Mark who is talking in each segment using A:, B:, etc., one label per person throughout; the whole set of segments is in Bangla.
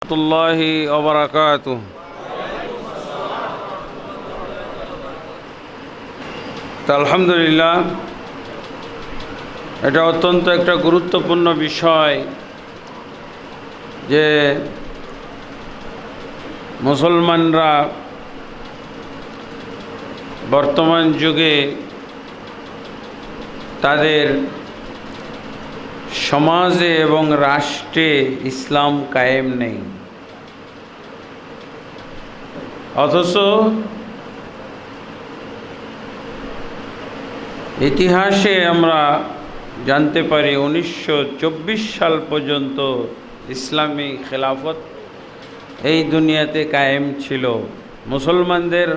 A: রহমতুল্লাহি ওয়া বারাকাতুহু। আলহামদুলিল্লাহ, এটা অত্যন্ত একটা গুরুত্বপূর্ণ বিষয় যে মুসলমানরা বর্তমান যুগে তাদের সমাজে এবং রাষ্ট্রে ইসলাম কায়েম নেই, অথচ ইতিহাসে আমরা জানতে পারি 1924 সাল পর্যন্ত ইসলামী খেলাফত এই দুনিয়াতে কায়েম ছিল। মুসলমানদের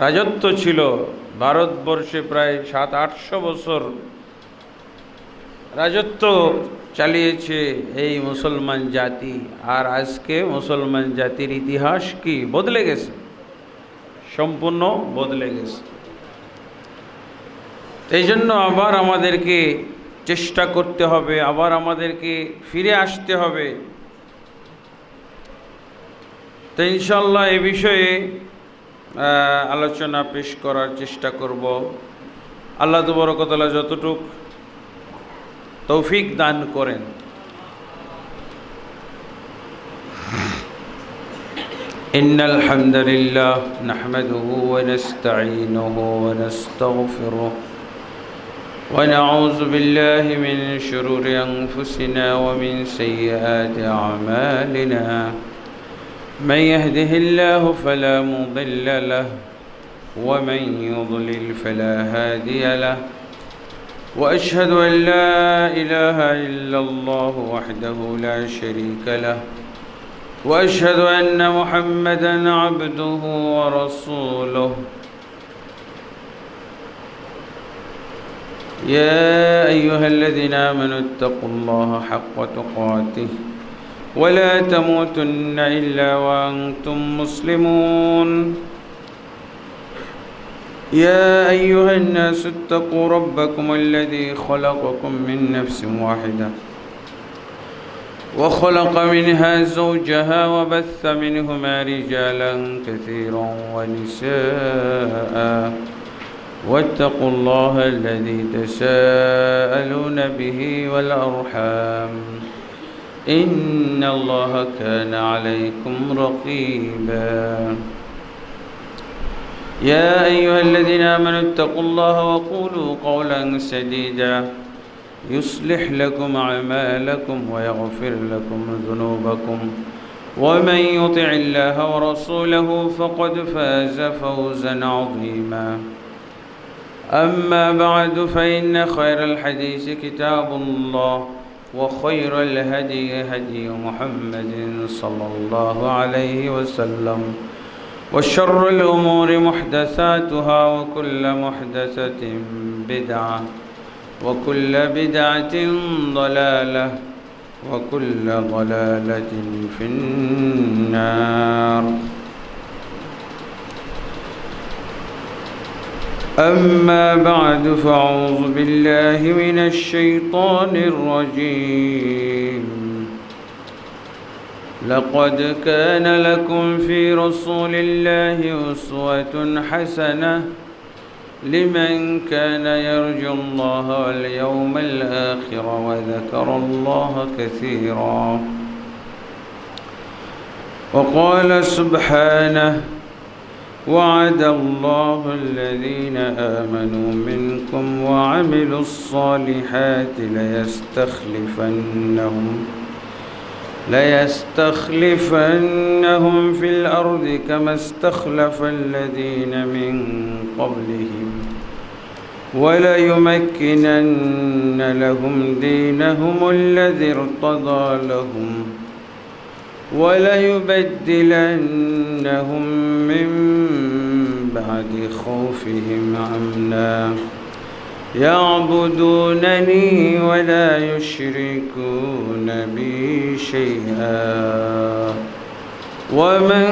A: রাজত্ব ছিল ভারতবর্ষে প্রায় 700-800 বছর রাজত্ব চালিয়েছে এই মুসলমান জাতি। আর আজকে মুসলমান জাতির ইতিহাস কি বদলে গেছে, সম্পূর্ণ বদলে গেছে। এই জন্য আবার আমাদেরকে চেষ্টা করতে হবে, আবার আমাদেরকে ফিরে আসতে হবে। তো ইনশাআল্লাহ এ বিষয়ে আলোচনা পেশ করার চেষ্টা করব। আল্লাহ তাবারক ওয়া তাআলা যতটুক তৌফিক দান করেন। ইন্নাল হামদুলিল্লাহ নাহমাদুহু ওয়া নাস্তাঈনুহু ওয়া নাস্তাগফিরুহু ওয়া নাউযু বিল্লাহি মিন শুরুরি আনফুসিনা ওয়া মিন সাইয়্যাতি আ'মালিনা। মান ইয়াহদিহিল্লাহু ফালা মুদিল্লা লাহু ওয়া মান ইউদ্লিল ফালা হাদিয়া লাহু। وأشهد أن لا إله إلا الله وحده لا شريك له وأشهد أن محمدا عبده ورسوله. يا أيها الذين آمنوا اتقوا الله حق تقاته ولا تموتن إلا وأنتم مسلمون. يا أيها الناس اتقوا ربكم الذي خلقكم من نفس واحدة وخلق منها زوجها وبث منهما رجالا كثيرا ونساء واتقوا الله الذي تساءلون به والأرحام إن الله كان عليكم رقيبا. يا أيها الذين آمنوا اتقوا الله وقولوا قولا سديدا يصلح لكم أعمالكم ويغفر لكم ذنوبكم ومن يطع الله ورسوله فقد فاز فوزا عظيما. أما بعد فإن خير الحديث كتاب الله وخير الهدي هدي محمد صلى الله عليه وسلم وشر الأمور محدثاتها وكل محدثة بدعة وكل بدعة ضلالة وكل ضلالة في النار. أما بعد فأعوذ بالله من الشيطان الرجيم. لقد كان لكم في رسول الله أسوة حسنة لمن كان يرجو الله واليوم الآخر وذكر الله كثيرا. وقال سبحانه وعد الله الذين آمنوا منكم وعملوا الصالحات ليستخلفنهم في الأرض كما استخلف الذين من قبلهم وليمكنن لهم دينهم الذي ارتضى لهم وليبدلنهم من بعد خوفهم أمنا يعبدونني ولا يشركون بي شيئا ومن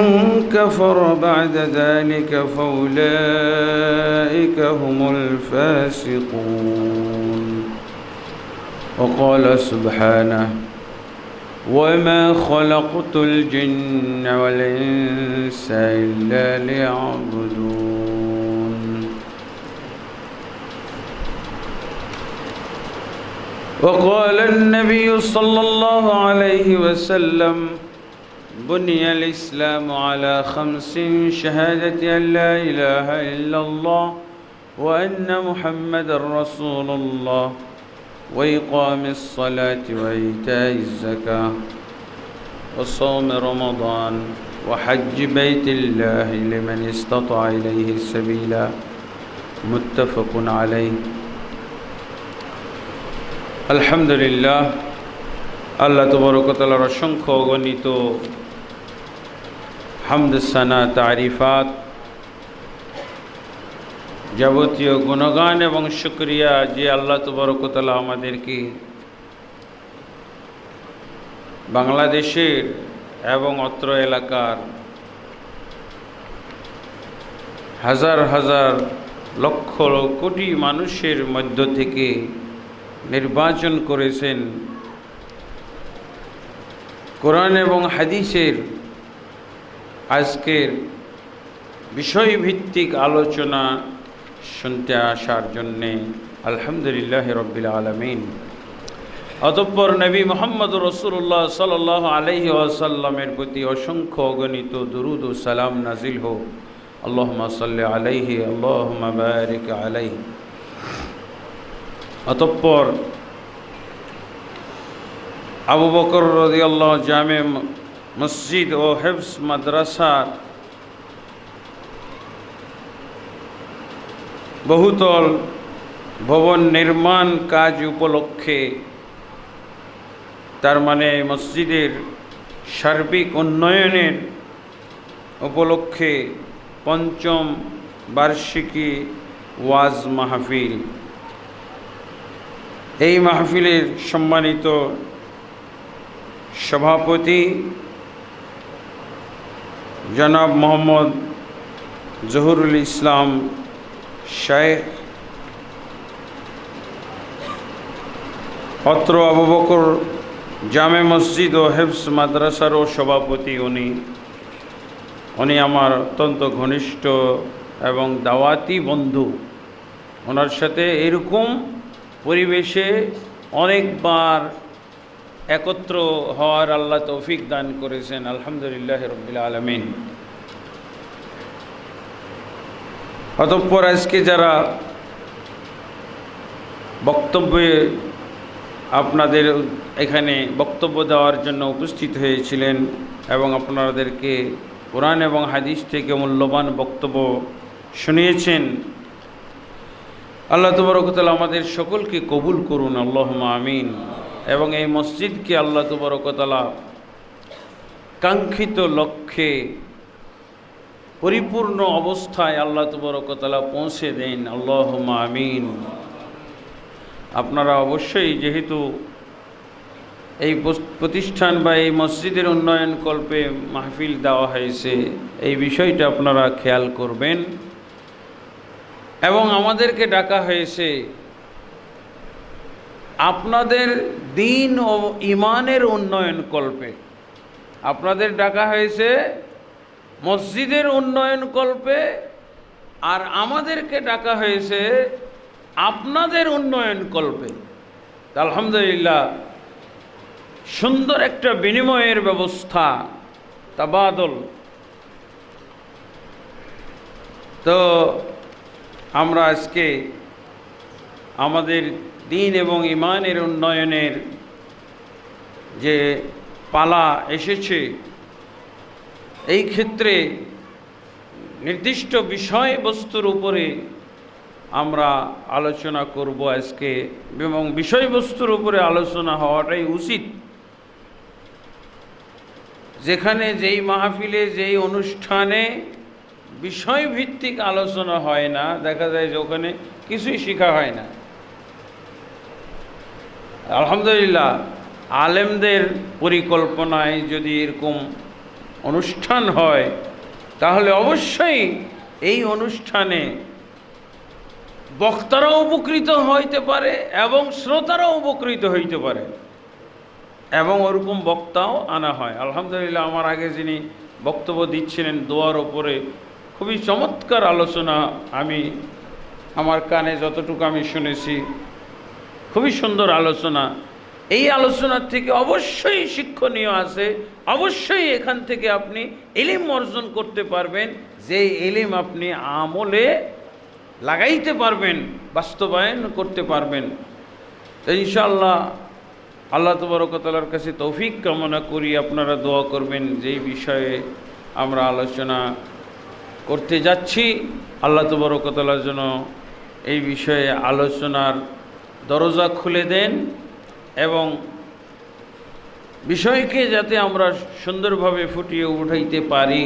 A: كفر بعد ذلك فأولئك هم الفاسقون. وقال سبحانه وما خلقت الجن والإنس إلا ليعبدون وقال النبي صلى الله عليه وسلم بني الإسلام على 5: شهادة أن لا إله إلا الله وأن محمد رسول الله وإقام الصلاة وإيتاء الزكاة وصوم رمضان وحج بيت الله لمن استطاع إليه سبيلا متفق عليه الحمد لله আল্লাহ তবারক ওয়া তাআলার অসংখ্য অগণিত হামদ সানা তারিফাত যাবতীয় গুণগান এবং শুকরিয়া যে আল্লাহ তবারক ওয়া তাআলা আমাদেরকে বাংলাদেশের এবং অত্র এলাকার হাজার হাজার লক্ষ কোটি মানুষের মধ্য থেকে নির্বাচন করেছেন কোরআন এবং হাদিসের আজকের বিষয়ভিত্তিক আলোচনা শুনতে আসার জন্যে আলহামদুলিল্লাহ রব্বিল আলামিন। অতঃপর নবী মুহাম্মদ রাসূলুল্লাহ সাল্লাল্লাহু আলাইহি ওয়াসাল্লামের প্রতি অসংখ্য অগণিত দুরূদ ও সালাম নাজিল হোক। আল্লাহুম্মা সাল্লি আলাইহি আল্লাহুম্মা বারিক আলাইহি। অতঃপর আবু বকর রাদিয়াল্লাহু জামে মসজিদ ও হিফজ মাদ্রাসার বহুতল ভবন নির্মাণ কাজ উপলক্ষে, তার মানে মসজিদের সার্বিক উন্নয়নের উপলক্ষে ৫ম বার্ষিকী ওয়াজ মাহফিল। এই মাহফিলের সম্মানিত সভাপতি জনাব মোহাম্মদ জহুরুল ইসলাম শাইখ, অত্র আবু বকর জামে মসজিদ ও হিফজ মাদ্রাসারও সভাপতি। উনি আমার অত্যন্ত ঘনিষ্ঠ এবং দাওয়াতি বন্ধু। ওনার সাথে এরকম পরিবেশে অনেকবার একত্র হওয়ার আল্লাহ তৌফিক দান করেছেন, আলহামদুলিল্লাহ রব্বিল আলামিন। অতঃপর আজকে যারা বক্তব্যে আপনাদের এখানে বক্তব্য দেওয়ার জন্য উপস্থিত হয়েছিলেন এবং আপনাদেরকে কোরআন এবং হাদিস থেকে মূল্যবান বক্তব্য শুনিয়েছেন, আল্লাহ তাবারক ওয়া তাআলা আমাদের সকলকে কবুল করুন, আল্লাহুম্মা আমিন। এবং এই মসজিদকে আল্লাহ তাবারক ওয়া তাআলা কাঙ্ক্ষিত লক্ষ্যে পরিপূর্ণ অবস্থায় আল্লাহ তাবারক ওয়া তাআলা পৌঁছে দেন, আল্লাহুম্মা আমিন। আপনারা অবশ্যই, যেহেতু এই প্রতিষ্ঠান বা এই মসজিদের উন্নয়ন কল্পে মাহফিল দেওয়া হয়েছে, এই বিষয়টা আপনারা খেয়াল করবেন। এবং আমাদেরকে ডাকা হয়েছে আপনাদের দ্বীন ও ঈমানের উন্নয়ন কল্পে, আপনাদের ডাকা হয়েছে মসজিদের উন্নয়ন কল্পে, আর আমাদেরকে ডাকা হয়েছে আপনাদের উন্নয়ন কল্পে। আলহামদুলিল্লাহ, সুন্দর একটা বিনিময়ের ব্যবস্থা, তাবাদল। তো আমরা আজকে আমাদের দ্বীন এবং ঈমানের উন্নয়নের যে পালা এসেছে, এই ক্ষেত্রে নির্দিষ্ট বিষয়বস্তুর উপরে আমরা আলোচনা করব আজকে, এবং বিষয়বস্তুর উপরে আলোচনা হওয়াটাই উচিত। যেখানে যেই মাহফিলে যেই অনুষ্ঠানে বিষয়ভিত্তিক আলোচনা হয় না, দেখা যায় যে ওখানে কিছুই শেখা হয় না। আলহামদুলিল্লাহ, আলেমদের পরিকল্পনায় যদি এরকম অনুষ্ঠান হয়, তাহলে অবশ্যই এই অনুষ্ঠানে বক্তারাও উপকৃত হইতে পারে এবং শ্রোতারাও উপকৃত হইতে পারে। এবং ওরকম বক্তাও আনা হয়। আলহামদুলিল্লাহ, আমার আগে যিনি বক্তব্য দিচ্ছিলেন দোয়ার ওপরে, খুবই চমৎকার আলোচনা। আমি আমার কানে যতটুকু আমি শুনেছি, খুবই সুন্দর আলোচনা। এই আলোচনার থেকে অবশ্যই শিক্ষণীয় আছে, অবশ্যই এখান থেকে আপনি ইলম অর্জন করতে পারবেন, যে ইলম আপনি আমলে লাগাইতে পারবেন, বাস্তবায়ন করতে পারবেন। তো ইনশাআল্লাহ আল্লাহ তাবারক ওয়া তাআলার কাছে তৌফিক কামনা করি। আপনারা দোয়া করবেন যেই বিষয়ে আমরা আলোচনা করতে যাচ্ছি, আল্লাহ তাবারক ওয়া তাআলা যেন এই বিষয়ে আলোচনার দরজা খুলে দেন এবং বিষয়কে যাতে আমরা সুন্দরভাবে ফুটিয়ে উঠাইতে পারি,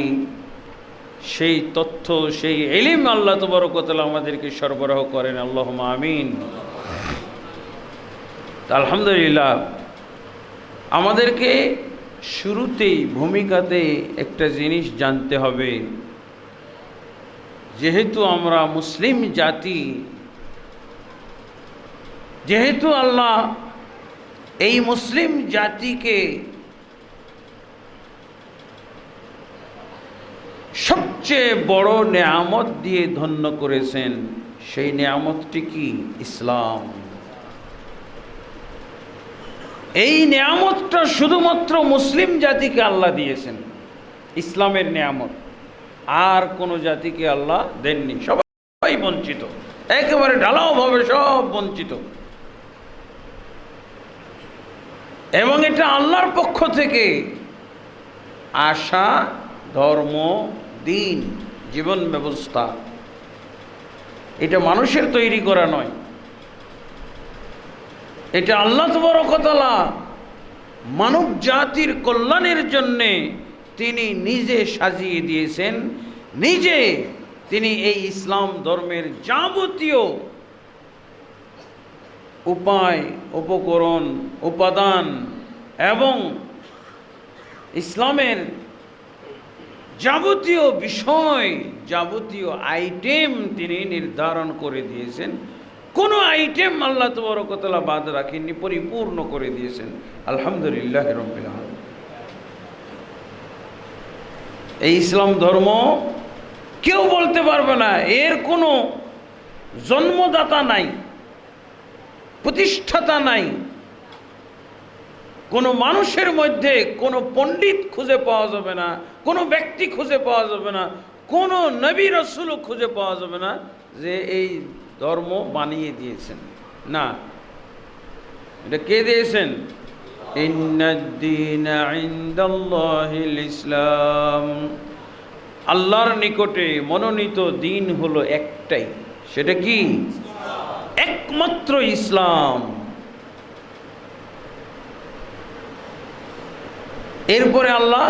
A: সেই তথ্য, সেই ইলম আল্লাহ তাবারক ওয়া তাআলা আমাদেরকে সরবরাহ করেন। আল্লাহুম্মা আমিন। আলহামদুলিল্লাহ, আমাদেরকে শুরুতেই ভূমিকাতে একটা জিনিস জানতে হবে। যেহেতু আমরা মুসলিম জাতি, যেহেতু আল্লাহ এই মুসলিম জাতিকে সবচেয়ে বড় নেয়ামত দিয়ে ধন্য করেছেন, সেই নেয়ামতটি কি? ইসলাম। এই নেয়ামতটা শুধুমাত্র মুসলিম জাতিকে আল্লাহ দিয়েছেন, ইসলামের নেয়ামত। আর কোনো জাতিকে আল্লাহ দেননি, সবাই বঞ্চিত, একেবারে ঢালাওভাবে সব বঞ্চিত। এবং এটা আল্লাহর পক্ষ থেকে আসা ধর্ম, দিন, জীবন ব্যবস্থা। এটা মানুষের তৈরি করা নয়, এটা আল্লাহ তাবারক ওয়া তাআলা মানব জাতির কল্যাণের জন্যে তিনি নিজে সাজিয়ে দিয়েছেন। নিজে তিনি এই ইসলাম ধর্মের যাবতীয় উপায়, উপকরণ, উপাদান এবং ইসলামের যাবতীয় বিষয়, যাবতীয় আইটেম তিনি নির্ধারণ করে দিয়েছেন। কোনো আইটেম আল্লাহ তাবারক ওয়া তাআলা বাদ রাখেননি, পরিপূর্ণ করে দিয়েছেন। আলহামদুলিল্লাহ রাব্বিল আলামিন। এই ইসলাম ধর্ম কেউ বলতে পারবে না এর কোনো জন্মদাতা নাই, প্রতিষ্ঠাতা নাই। কোনো মানুষের মধ্যে কোনো পণ্ডিত খুঁজে পাওয়া যাবে না, কোনো ব্যক্তি খুঁজে পাওয়া যাবে না, কোনো নবী রাসূলও খুঁজে পাওয়া যাবে না যে এই ধর্ম বানিয়ে দিয়েছেন। না, এটা কে দিয়েছেন? ইন্নাদ-দীনা ইনদাল্লাহিল ইসলাম। আল্লাহর নিকটে মনোনীত দিন হলো একটাই, সেটা কি? একমাত্র ইসলাম। এরপরে আল্লাহ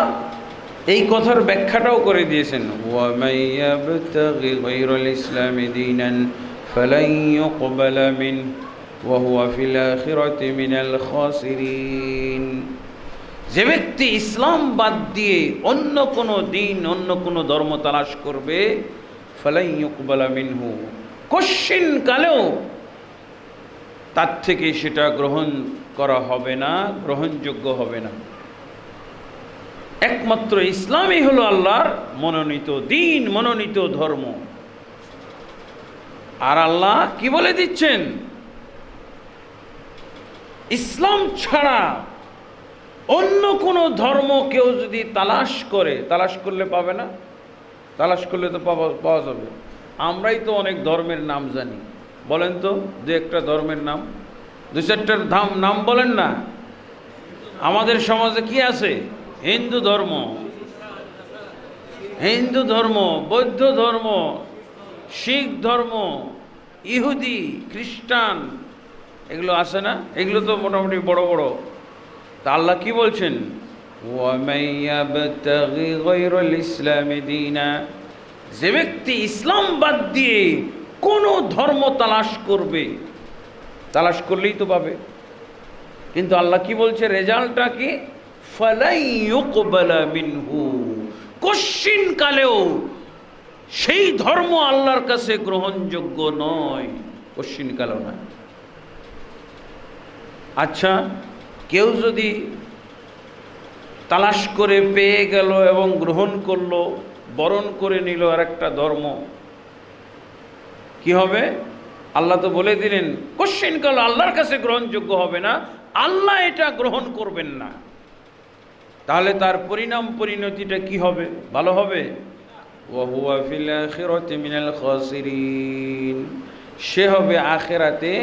A: এই কথার ব্যাখ্যাটাও করে দিয়েছেন, ওয়া মাইয়াবতাগি গায়রাল ইসলামি দীনান ফালান ইউকবালা মিনহু ওয়া হুয়া ফিল আখিরাতি মিনাল খাসিরিন। যে ব্যক্তি ইসলাম বাদ দিয়ে অন্য কোনো দিন, অন্য কোনো ধর্ম তালাশ করবে, ফালান ইউকবালা মিনহু, কশিন কালেও তার থেকে সেটা গ্রহণ করা হবে না, গ্রহণযোগ্য হবে না। একমাত্র ইসলামই হলো আল্লাহর মনোনীত দিন, মনোনীত ধর্ম। আর আল্লাহ কি বলে দিচ্ছেন? ইসলাম ছাড়া অন্য কোনো ধর্ম কেউ যদি তালাশ করে, তালাশ করলে পাবে না, তালাশ করলে তো পাওয়া যাবে। আমরাই তো অনেক ধর্মের নাম জানি, বলেন তো দু একটা ধর্মের নাম, দু চারটার নাম বলেন না। আমাদের সমাজে কি আছে? হিন্দু ধর্ম, হিন্দু ধর্ম, বৌদ্ধ ধর্ম, শিখ ধর্ম, ইহুদি, খ্রিস্টান, এগুলো আছে না? এগুলো তো মোটামুটি বড় বড়। তা আল্লাহ কি বলছেন? ওয়া মাইয়াবতাগি গায়রাল ইসলামি দীনা, যে ব্যক্তি ইসলাম বাদ দিয়ে কোনো ধর্ম তালাশ করবে, তালাশ করলেই তো পাবে। কিন্তু আল্লাহ কি বলছে? রেজাল্টটা কি? ফালাই ইউকবালা মিনহু, কশিন কালেও সেই ধর্ম আল্লাহর কাছে গ্রহণযোগ্য নয়, কশিন কালেও না। আচ্ছা, কেউ যদি তালাশ করে পেয়ে গেল এবং গ্রহণ করলো, বরণ করে নিল আর একটা ধর্ম, কি হবে? আল্লাহ তো বলে দিলেন কোশ্চেন কাল আল্লাহর কাছে গ্রহণযোগ্য হবে না, আল্লাহ এটা গ্রহণ করবেন না। তাহলে তার পরিণাম পরিণতিটা কি হবে? ভালো হবে? ওয়া হুয়া ফিল আখিরাতি মিনাল খাসিরিন, সে হবে আখিরাতে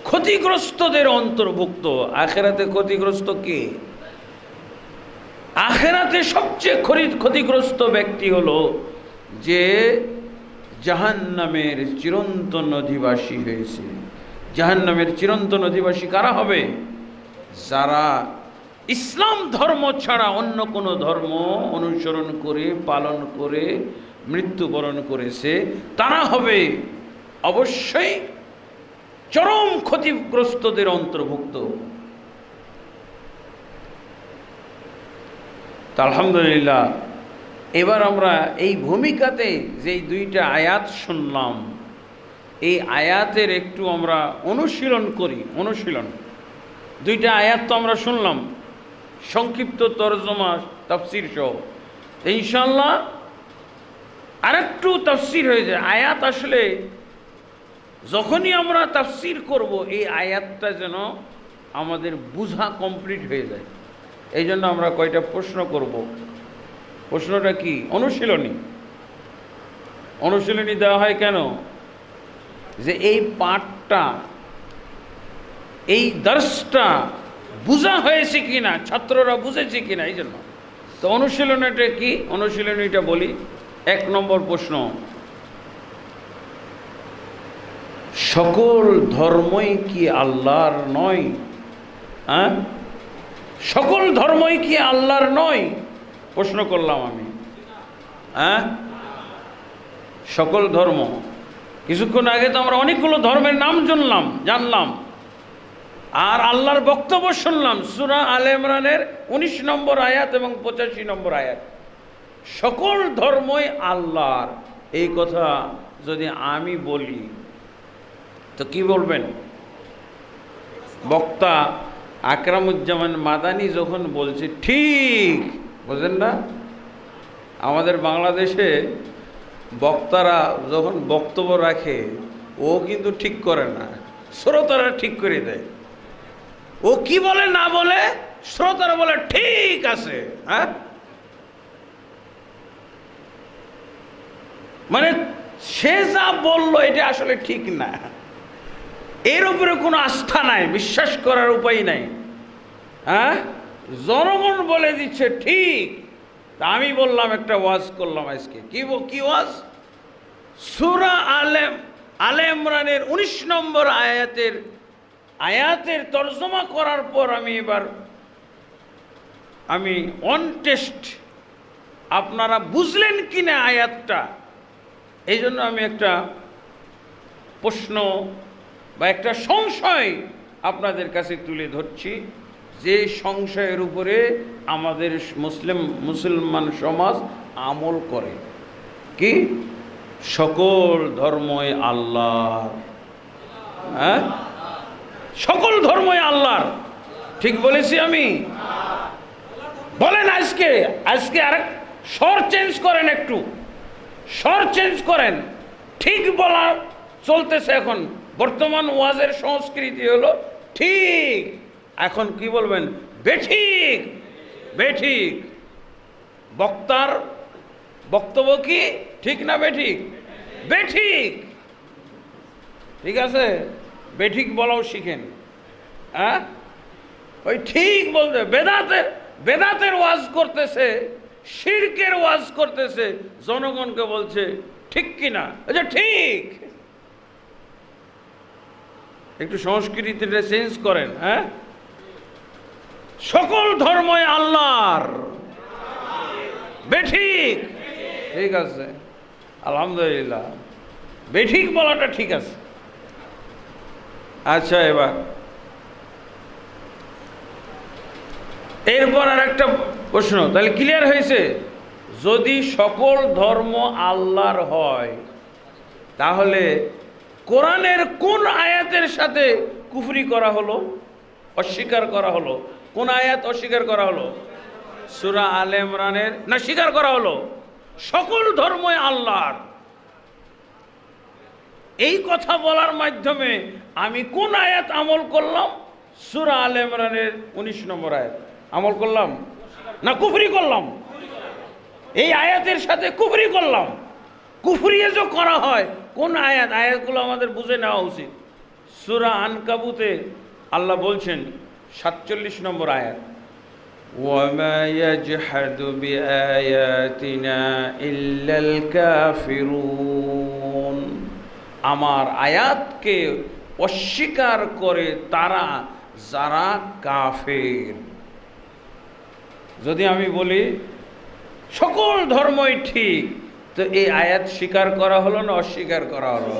A: ক্ষতিগ্রস্তদের অন্তর্ভুক্ত। আখিরাতে ক্ষতিগ্রস্ত কে? আখিরাতে সবচেয়ে ক্ষতিগ্রস্ত ব্যক্তি হলো যে জাহান্নামের চিরন্তন অধিবাসী হয়েছে। জাহান্নামের চিরন্তন অধিবাসী কারা হবে? যারা ইসলাম ধর্ম ছাড়া অন্য কোনো ধর্ম অনুসরণ করে পালন করে মৃত্যুবরণ করেছে, তারা হবে অবশ্যই চরম ক্ষতিগ্রস্তদের অন্তর্ভুক্ত। তা আলহামদুলিল্লাহ, এবার আমরা এই ভূমিকাতে যেই দুইটা আয়াত শুনলাম, এই আয়াতের একটু আমরা অনুশীলন করি। অনুশীলন, দুইটা আয়াত তো আমরা শুনলাম, সংক্ষিপ্ত তরজমা তাফসির সহ। ইনশাআল্লাহ আরেকটু তাফসির হয়ে যায়। আয়াত আসলে যখনই আমরা তাফসির করব, এই আয়াতটা যেন আমাদের বুঝা কমপ্লিট হয়ে যায়। এই জন্য আমরা কয়টা প্রশ্ন করব। প্রশ্নটা কি? অনুশীলনী। অনুশীলনী দেওয়া হয় কেন? যে এই পাঠটা, এই দর্শটা বুঝা হয়েছে কিনা, ছাত্ররা বুঝেছে কিনা, এই জন্য। তো অনুশীলনীটা কি? অনুশীলনীটা বলি। 1 নম্বর প্রশ্ন, সকল ধর্মই কি আল্লাহর নয়? হ্যাঁ, সকল ধর্মই কি আল্লাহর নয়? প্রশ্ন করলাম আমি। হ্যাঁ, সকল ধর্ম। কিছুক্ষণ আগে তো আমরা অনেকগুলো ধর্মের নাম জানলাম, আর আল্লাহর বক্তব্য শুনলাম সূরা আলে ইমরানের 19 নম্বর আয়াত এবং 85 নম্বর আয়াত। সকল ধর্মই আল্লাহর, এই কথা যদি আমি বলি তো কি বলবেন? বক্তা আকরামুজ্জামান মাদানী যখন বলছে ঠিক, বুঝলেন না? আমাদের বাংলাদেশে বক্তারা যখন বক্তব্য রাখে, ও কিন্তু ঠিক করে না, শ্রোতারা ঠিক করে দেয়। ও কি বলে না বলে, শ্রোতারা বলে ঠিক আছে। হ্যাঁ, মানে সে যা বলল এটা আসলে ঠিক না, এর উপরে কোনো আস্থা নাই, বিশ্বাস করার উপায় নাই। হ্যাঁ, জনগণ বলে দিচ্ছে ঠিক। তা আমি বললাম, একটা ওয়াজ করলাম আজকে। কি ওয়াজ? সূরা আলে ইমরানের 19 নম্বর আয়াতের তর্জমা করার পর আমি অন টেস্ট, আপনারা বুঝলেন কিনা আয়াতটা, এই জন্য আমি একটা প্রশ্ন বা একটা সংশয় আপনাদের কাছে তুলে ধরছি, যে সংশয়ের উপরে আমাদের মুসলমান সমাজ আমল করে। কি? সকল ধর্মই আল্লাহর। হ্যাঁ, সকল ধর্মই আল্লাহর। ঠিক বলেছি আমি? বলেন আজকে আরেক স্বর চেঞ্জ করেন, একটু স্বর চেঞ্জ করেন। ঠিক বলা চলতেছে এখন, বর্তমান ওয়াজের সংস্কৃতি হলো ঠিক। এখন কি বলবেন? বেঠিক। বেঠিক। বক্তার বক্তব্য কি ঠিক না বেঠিক? বেঠিক। ঠিক আছে, বেঠিক বলাও শিখেন। হ্যাঁ, ওই ঠিক বলতে বেদাতের ওয়াজ করতেছে, শিরকের ওয়াজ করতেছে, জনগণকে বলছে ঠিক কিনা? আচ্ছা ঠিক। একটু সংস্কৃতিটা চেঞ্জ করেন। হ্যাঁ, সকল ধর্মই আল্লাহর। বেঠিক। ঠিক আছে, আলহামদুলিল্লাহ, বেঠিক বলাটা ঠিক আছে। আচ্ছা, এরপর আর একটা প্রশ্ন, তাহলে ক্লিয়ার হয়েছে? যদি সকল ধর্ম আল্লাহর হয়, তাহলে কোরআনের কোন আয়াতের সাথে কুফরি করা হলো, অস্বীকার করা হলো? কোন আয়াত অস্বীকার করা হলো? সূরা আলে ইমরানের না স্বীকার করা হলো সকল ধর্মই আল্লাহর। এই কথা বলার মাধ্যমে আমি কোন আয়াত আমল করলাম? সূরা আলে ইমরানের 19 নম্বর আয়াত আমল করলাম না কুফরি করলাম? এই আয়াতের সাথে কুফরি করলাম। কুফরি যে করা হয় কোন আয়াত? আয়াতগুলো আমাদের বুঝে নেওয়া উচিত। সূরা আনকাবুতে আল্লাহ বলছেন 47 নম্বর আয়াত, ওয়ামা ইয়াজহাদু বিআয়াতিনা ইল্লাল কাফিরুন, আমার আয়াতকে অস্বীকার করে তারা যারা কাফের। যদি আমি বলি সকল ধর্মই ঠিক, তো এই আয়াত স্বীকার করা হলো না অস্বীকার করা হলো?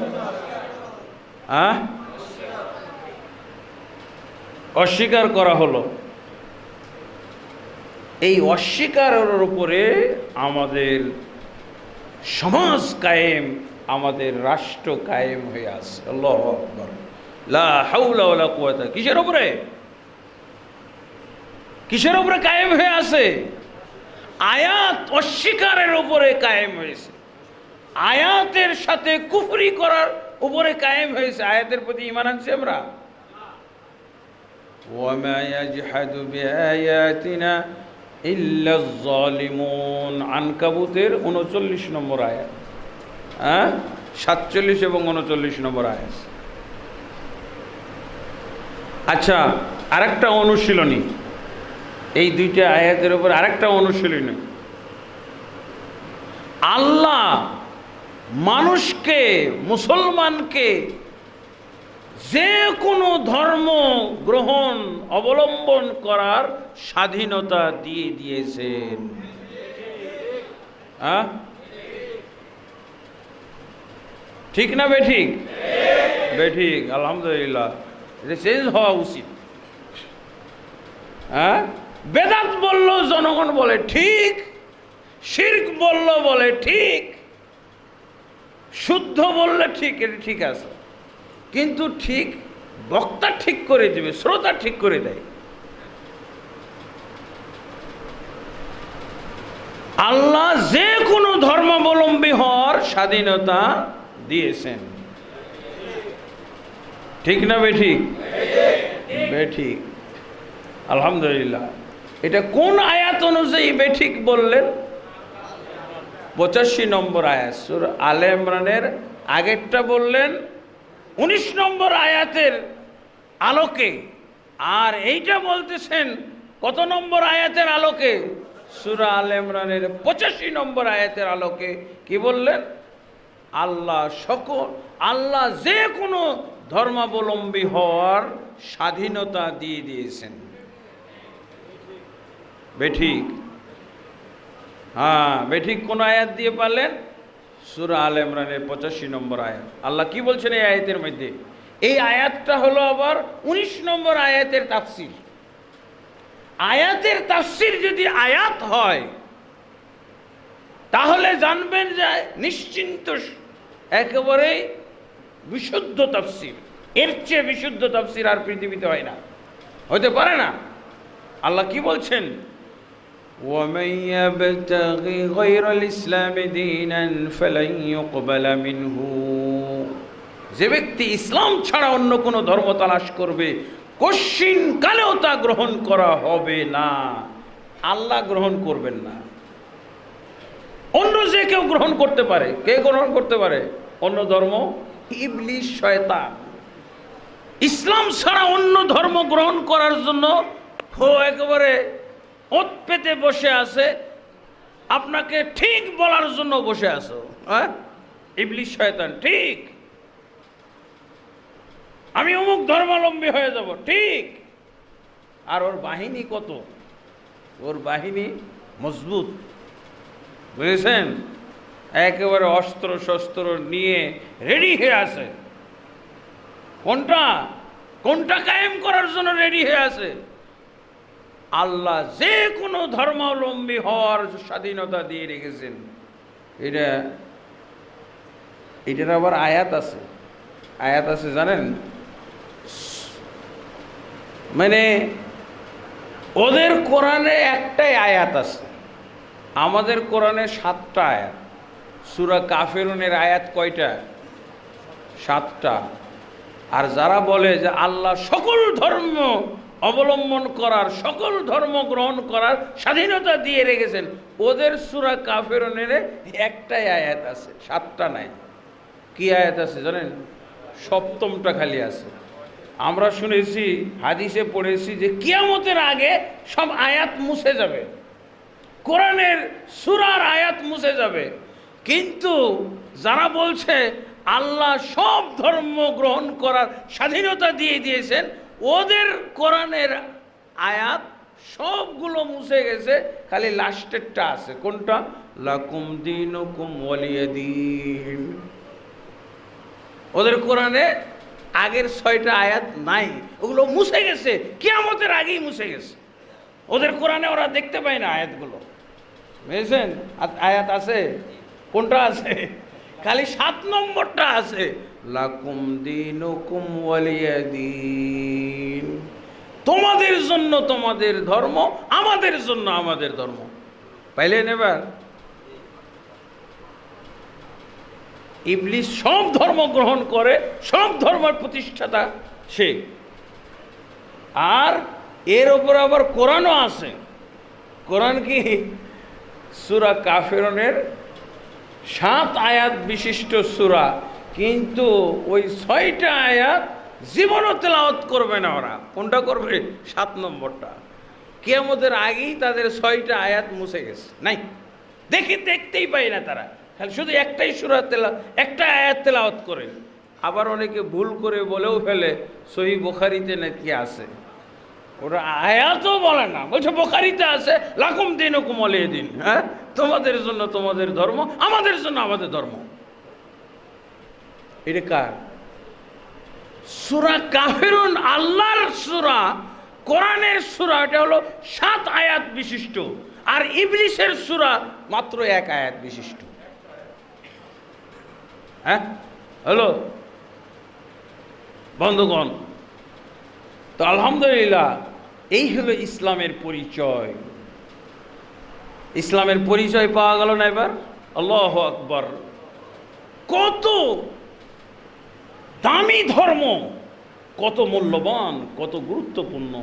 A: অস্বীকার করা হলো। এই অস্বীকারের উপরে আমাদের সমাজ কায়েম, আমাদের রাষ্ট্র কায়েম হয়ে আছে। আল্লাহু আকবার, লা হাওলা ওয়ালা কুওয়াতা। কিসের উপরে? কিসের উপরে কায়েম হয়ে আছে? আয়াত অস্বীকারের উপরে কায়েম হয়েছে, আয়াতের সাথে কুফরি করার উপরে কায়েম হয়েছে। আয়াতের প্রতি ঈমান আনছি আমরা। ওয়ামা ইয়াজহাদু বিআয়াতিনা ইল্লাজ জালিমুন, আনকাবুতের 39 নম্বর আয়াত, 47 এবং 39 নম্বর আয়াত। আচ্ছা, আরেকটা অনুশীলনী, এই দুইটা আয়াতের উপর আরেকটা অনুশীলনী। আল্লাহ মানুষকে, মুসলমানকে যে কোনো ধর্ম গ্রহণ অবলম্বন করার স্বাধীনতা দিয়ে দিয়েছেন। ঠিক না বেঠিক? বেঠিক, আলহামদুলিল্লাহ। এটা চেঞ্জ হওয়া উচিত। বেদাত বললো জনগণ বলে ঠিক, শিরক বললো বলে ঠিক, শুদ্ধ বললে ঠিক, এটা ঠিক আছে। কিন্তু ঠিক বক্তা ঠিক করে দেবে, শ্রোতা ঠিক করে দেয়। আল্লাহ যে কোনো ধর্মাবলম্বী হওয়ার স্বাধীনতা দিয়েছেন। ঠিক না বেঠিক? বেঠিক, আলহামদুলিল্লাহ। এটা কোন আয়াত অনুযায়ী বেঠিক বললেন? 85 নম্বর আয়াত সূরা আলে ইমরানের। আগেরটা বললেন 19 নম্বর আয়াতের আলোকে, আর এইটা বলতেছেন কত নম্বর আয়াতের আলোকে? সূরা আলে ইমরানের 85 নম্বর আয়াতের আলোকে। কি বললেন? আল্লাহ যে কোনো ধর্মাবলম্বী হওয়ার স্বাধীনতা দিয়ে দিয়েছেন। বেঠিক? বেঠিক কোন আয়াত দিয়ে পারলেন? সূরা আলে ইমরানের 85 নম্বর আয়াত। আল্লাহ কি বলছেন এই আয়াতের মধ্যে? এই আয়াতটা হলো আবার 19 নম্বর আয়াতের তাফসীর। আয়াতের তাফসীর যদি আয়াত হয় তাহলে জানবেন যে নিশ্চিন্ত একেবারে বিশুদ্ধ তাফসীর। এর চেয়ে বিশুদ্ধ তাফসীর আর পৃথিবীতে হয় না, হতে পারে না। আল্লাহ কি বলছেন? وَمَن يَبْتَغِ غَيْرَ الْإِسْلَامِ دِينًا فَلَن يُقْبَلَ مِنْهُ, যে ব্যক্তি ইসলাম ছাড়া অন্য কোনো ধর্ম তালাশ করবে কশ্চিন কালেও তা গ্রহণ করা হবে না। আল্লাহ গ্রহণ করবেন না। অন্য যে কেউ গ্রহণ করতে পারে। কে গ্রহণ করতে পারে অন্য ধর্ম? ইবলিস, শয়তান। ইসলাম ছাড়া অন্য ধর্ম গ্রহণ করার জন্য একেবারে ওত পেতে বসে আছে, আপনাকে ঠিক বলার জন্য বসে আছো। ইবলিস, শয়তান, ঠিক আমি অমুক ধর্মাবলম্বী হয়ে যাব, ঠিক। আর ওর বাহিনী কত? ওর বাহিনী মজবুত, বুঝেছেন? একেবারে অস্ত্র শস্ত্র নিয়ে রেডি হয়ে আছে। কোনটা কায়েম করার জন্য রেডি হয়ে আছে? আল্লাহ যে কোনো ধর্মাবলম্বী হওয়ার স্বাধীনতা দিয়ে রেখেছেন। এটার আবার আয়াত আছে। আয়াত আছে জানেন? মানে ওদের কোরআনে একটাই আয়াত আছে, আমাদের কোরআনে 7টা আয়াত। সূরা কাফিরুনের আয়াত কয়টা? 7টা। আর যারা বলে যে আল্লাহ সকল ধর্ম অবলম্বন করার, সকল ধর্ম গ্রহণ করার স্বাধীনতা দিয়ে রেখেছেন, ওদের সূরা কাফিরুনের একটাই আয়াত আছে, 7টা নাই। কি আয়াত আছে জানেন? 7মটা খালি আছে। আমরা শুনেছি, হাদিসে পড়েছি যে কিয়ামতের আগে সব আয়াত মুছে যাবে, কোরআনের সূরার আয়াত মুছে যাবে। কিন্তু যারা বলছে আল্লাহ সব ধর্ম গ্রহণ করার স্বাধীনতা দিয়ে দিয়েছেন, ওদের কোরআনের আয়াত সবগুলো মুছে গেছে, খালি লাস্টেরটা আছে। কোনটা? লাকুম দীনুকুম ওয়ালিয়া দীন। ওদের কোরআনে আগের 6টা আয়াত নাই, ওগুলো মুছে গেছে, কিয়ামতের আগেই মুছে গেছে। ওদের কোরআনে ওরা দেখতে পায় না আয়াতগুলো, বুঝেছেন? আয়াত আছে, কোনটা আছে? খালি 7 নম্বরটা আছে, লাকুম দীনুকুম ওয়ালিয়া দীন। তোমাদের জন্য তোমাদের ধর্ম, আমাদের জন্য আমাদের ধর্ম। পাইলেন এবার? ইবলিস সব ধর্ম গ্রহণ করে, সব ধর্মের প্রতিষ্ঠাতা সে। আর এর ওপর আবার কোরআনও আছে। কোরআন কি? সূরা কাফিরুনের 7 আয়াত বিশিষ্ট সূরা, কিন্তু ওই 6টা আয়াত জীবনও তেলাওয়াত করবে না ওরা। কোনটা করবে? 7 নম্বরটা। কিয়ামতের আগেই তাদের 6টা আয়াত মুছে গেছে, নাই, দেখতেই পাই না তারা, খালি শুধু একটাই সূরা একটা আয়াত তেলাওয়াত করে। আবার অনেকে ভুল করে বলেও ফেলে সহিহ বুখারীতে নাকি আছে, ওরা আয়াতও বলে না, বলছে বুখারীতে আছে লাকুম দীনুকুম ওয়ালিয়া দীন। হ্যাঁ, তোমাদের জন্য তোমাদের ধর্ম, আমাদের জন্য আমাদের ধর্ম। এটা কার? সূরা কাফিরুন আল্লাহর সূরা, কোরআনের সূরা, এটা হলো 7 আয়াত বিশিষ্ট। আর ইবলিসের সূরা মাত্র 1 আয়াত বিশিষ্ট। হ্যাঁ, হলো বন্ধুগণ। তো আলহামদুলিল্লাহ, এই হলো ইসলামের পরিচয়। ইসলামের পরিচয় পাওয়া গেল না এবার? আল্লাহু আকবার। কত দামি ধর্ম, কত মূল্যবান, কত গুরুত্বপূর্ণ।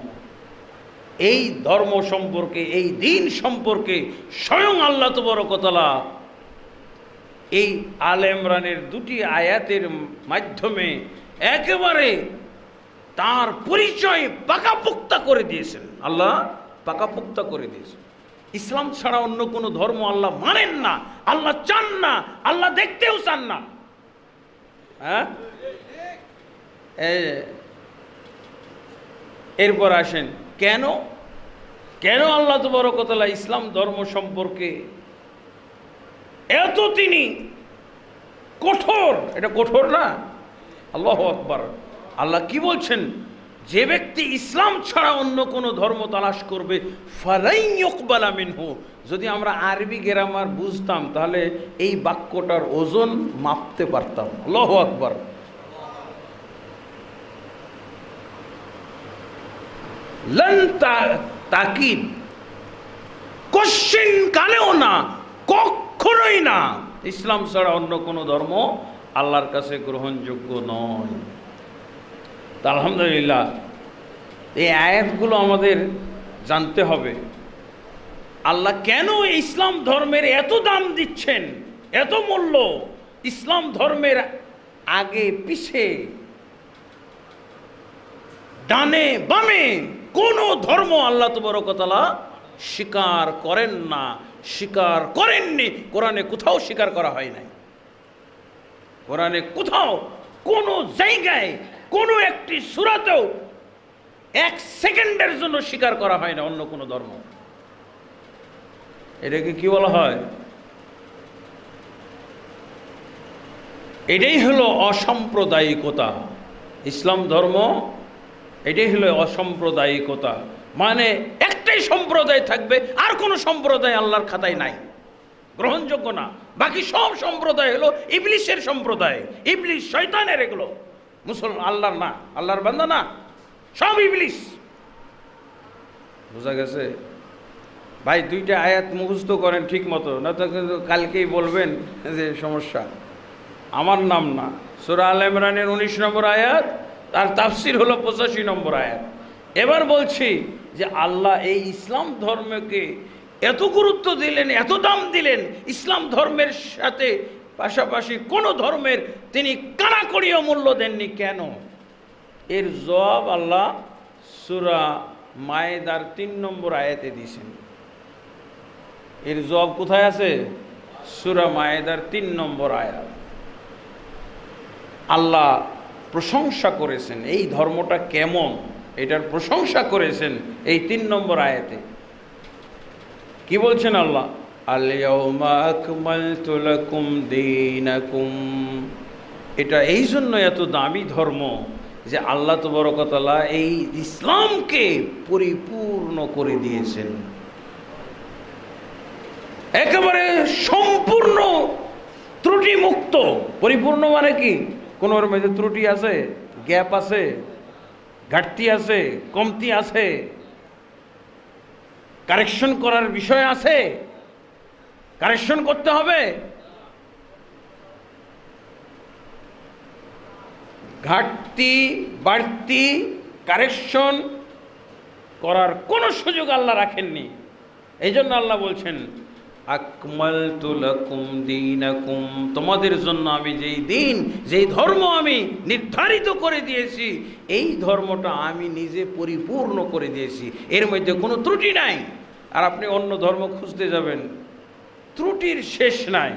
A: এই ধর্ম সম্পর্কে, এই দিন সম্পর্কে স্বয়ং আল্লাহ তাবারক ওয়া তাআলা এই আলে ইমরানের 2টি আয়াতের মাধ্যমে একেবারে তার পরিচয় পাকাপোক্তা করে দিয়েছেন। আল্লাহ পাকাপোক্তা করে দিয়েছেন। ইসলাম ছাড়া অন্য কোনো ধর্ম আল্লাহ মানেন না, আল্লাহ চান না, আল্লাহ দেখতেও চান না। হ্যাঁ, এরপর আসেন, কেন কেন আল্লাহ তাবারক ওয়া তাআলা ইসলাম ধর্ম সম্পর্কে এত তিনি কঠোর? এটা কঠোর না? আল্লাহু আকবার। আল্লাহ কি বলছেন? যে ব্যক্তি ইসলাম ছাড়া অন্য কোনো ধর্ম তালাশ করবে, ফালাই ইউকবালা মিনহু। যদি আমরা আরবি গ্রামার বুঝতাম তাহলে এই বাক্যটার ওজন মাপতে পারতাম। আল্লাহু আকবার। লান তাকিদ, কোশ্চিন কালেও না, কখনোই না, ইসলাম ছাড়া অন্য কোনো ধর্ম আল্লাহর কাছে গ্রহণযোগ্য নয়। তা আলহামদুলিল্লাহ, এই আয়াতগুলো আমাদের জানতে হবে। আল্লাহ কেন ইসলাম ধর্মের এত দাম দিচ্ছেন, এত মূল্য? ইসলাম ধর্মের আগে পিছে, ডানে বামে কোনো ধর্ম আল্লাহ তাবারক ওয়া তাআলা স্বীকার করেন না, স্বীকার করেননি। কোরআনে কোথাও স্বীকার করা হয় নাই। কোরআনে কোথাও, কোনো জায়গায়, কোনো একটি সূরাতেও 1 সেকেন্ডের জন্য স্বীকার করা হয় না অন্য কোনো ধর্ম। এটাকে কি বলা হয়? এটাই হলো অসাম্প্রদায়িকতা। ইসলাম ধর্ম এটাই হলো অসাম্প্রদায়িকতা। মানে একটাই সম্প্রদায় থাকবে, আর কোনো সম্প্রদায় আল্লাহর খাতায় নাই, গ্রহণযোগ্য না। বাকি সব সম্প্রদায় হলো ইবলিসের সম্প্রদায়, ইবলিস শয়তানের। এগুলো মুসলমান আল্লাহর না, আল্লাহর বান্দা না, সব ইবলিস। বোঝা গেছে ভাই? দুইটা আয়াত মুখস্থ করেন ঠিক মতো, না তো কিন্তু কালকেই বলবেন যে সমস্যা। আমার নাম না, সূরা আল ইমরানের 19 নম্বর আয়াত, তার তাফসির হলো 85 নম্বর আয়াত। এবার বলছি যে আল্লাহ এই ইসলাম ধর্মকে এত গুরুত্ব দিলেন, এত দাম দিলেন, ইসলাম ধর্মের সাথে পাশাপাশি কোনো ধর্মের তিনি কানাকড়িও মূল্য দেননি কেন? এর জবাব আল্লাহ সূরা মায়েদার 3 নম্বর আয়াতে দিয়েছেন। এর জবাব কোথায় আছে? সূরা মায়েদার 3 নম্বর আয়াত। আল্লাহ প্রশংসা করেছেন এই ধর্মটা কেমন, এটার প্রশংসা করেছেন এই 3 নম্বর আয়াতে। কি বলছেন আল্লাহ? আল-ইয়াওমা আকমালতু লাকুম দীনাকুম। এটা এই জন্য এত দামি ধর্ম যে আল্লাহ তাবারক ওয়া তাআলা এই ইসলামকে পরিপূর্ণ করে দিয়েছেন, একেবারে সম্পূর্ণ ত্রুটি মুক্ত। পরিপূর্ণ মানে কি? কোনোর মধ্যে ত্রুটি আছে, গ্যাপ আছে, ঘাটতি আছে, কমতি আছে, কারেকশন করার বিষয় আছে, কারেকশন করতে হবে। ঘাটতি বাড়তি কারেকশন করার কোনো সুযোগ আল্লাহ রাখেননি। এই জন্য আল্লাহ বলছেন আকমালতু লাকুম দীনাকুম, তোমাদের জন্য আমি যেই দিন, যেই ধর্ম আমি নির্ধারিত করে দিয়েছি, এই ধর্মটা আমি নিজে পরিপূর্ণ করে দিয়েছি, এর মধ্যে কোনো ত্রুটি নাই। আর আপনি অন্য ধর্ম খুঁজতে যাবেন, ত্রুটির শেষ নাই,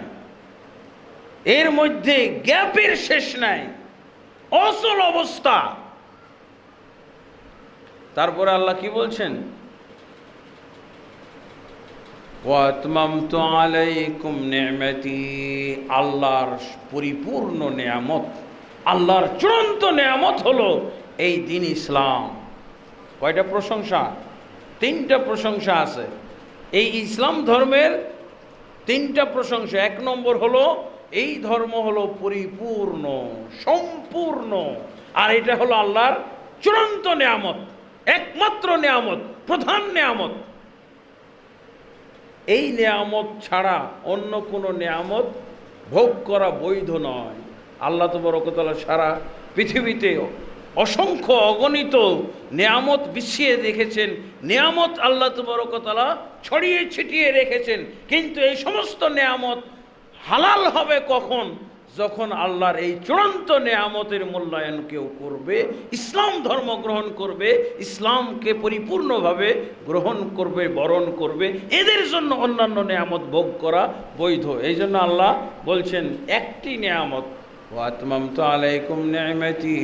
A: এর মধ্যে গ্যাপের শেষ নাই, অচল অবস্থা। তারপরে আল্লাহ কি বলছেন? ওয়াতমামতু আলাইকুম নি'মাতি, আল্লাহর পরিপূর্ণ নেয়ামত, আল্লাহর চূড়ান্ত নেয়ামত হলো এই দিন ইসলাম। কয়টা প্রশংসা? 3টা প্রশংসা আছে এই ইসলাম ধর্মের। 3টা প্রশংসা। 1 নম্বর হলো এই ধর্ম হলো পরিপূর্ণ, সম্পূর্ণ, আর এটা হলো আল্লাহর চূড়ান্ত নেয়ামত, একমাত্র নেয়ামত, প্রধান নেয়ামত। এই নেয়ামত ছাড়া অন্য কোনো নেয়ামত ভোগ করা বৈধ নয়। আল্লাহ তাবারক ওয়া তাআলা সারা পৃথিবীতে অসংখ্য অগণিত নেয়ামত বিছিয়ে রেখেছেন, নেয়ামত আল্লাহ তাবারক ওয়া তাআলা ছড়িয়ে ছিটিয়ে রেখেছেন। কিন্তু এই সমস্ত নেয়ামত হালাল হবে কখন? যখন আল্লাহর এই চূড়ান্ত নেয়ামতের মূল্যায়ন কেউ করবে, ইসলাম ধর্ম গ্রহণ করবে, ইসলামকে পরিপূর্ণভাবে গ্রহণ করবে, বরণ করবে, এদের জন্য অন্যান্য নেয়ামত ভোগ করা বৈধ। এই জন্য আল্লাহ বলছেন একটি নেয়ামত, ওয়াতমামতু আলাইকুম নি'মাতি,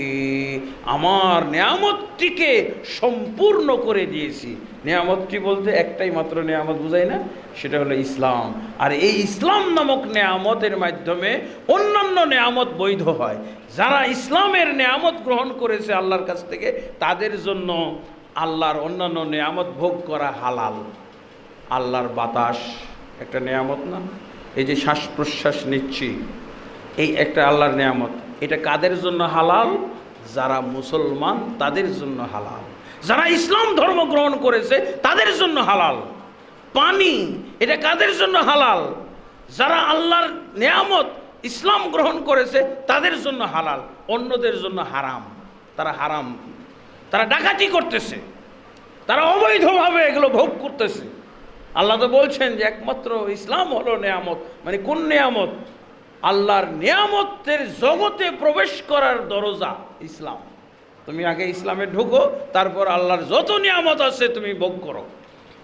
A: আমার নেয়ামতটিকে সম্পূর্ণ করে দিয়েছি। নেয়ামতটি বলতে একটাই মাত্র নেয়ামত বুঝাই না, সেটা হলো ইসলাম। আর এই ইসলাম নামক নেয়ামতের মাধ্যমে অন্যান্য নেয়ামত বৈধ হয়। যারা ইসলামের নেয়ামত গ্রহণ করেছে আল্লাহর কাছ থেকে, তাদের জন্য আল্লাহর অন্যান্য নেয়ামত ভোগ করা হালাল। আল্লাহর বাতাস একটা নেয়ামত না? এই যে শ্বাস প্রশ্বাস নিচ্ছি, এই একটা আল্লাহর নেয়ামত। এটা কাদের জন্য হালাল? যারা মুসলমান তাদের জন্য হালাল, যারা ইসলাম ধর্ম গ্রহণ করেছে তাদের জন্য হালাল। পানি, এটা কাদের জন্য হালাল? যারা আল্লাহর নেয়ামত ইসলাম গ্রহণ করেছে তাদের জন্য হালাল, অন্যদের জন্য হারাম। তারা হারাম, তারা ডাকাতি করতেছে, তারা অবৈধভাবে এগুলো ভোগ করতেছে। আল্লাহ তো বলছেন যে একমাত্র ইসলাম হলো নেয়ামত। মানে কোন নেয়ামত? আল্লাহর নেয়ামতের জগতে প্রবেশ করার দরজা ইসলাম। তুমি আগে ইসলামে ঢুকো, তারপর আল্লাহর যত নিয়ামত আছে তুমি ভোগ করো।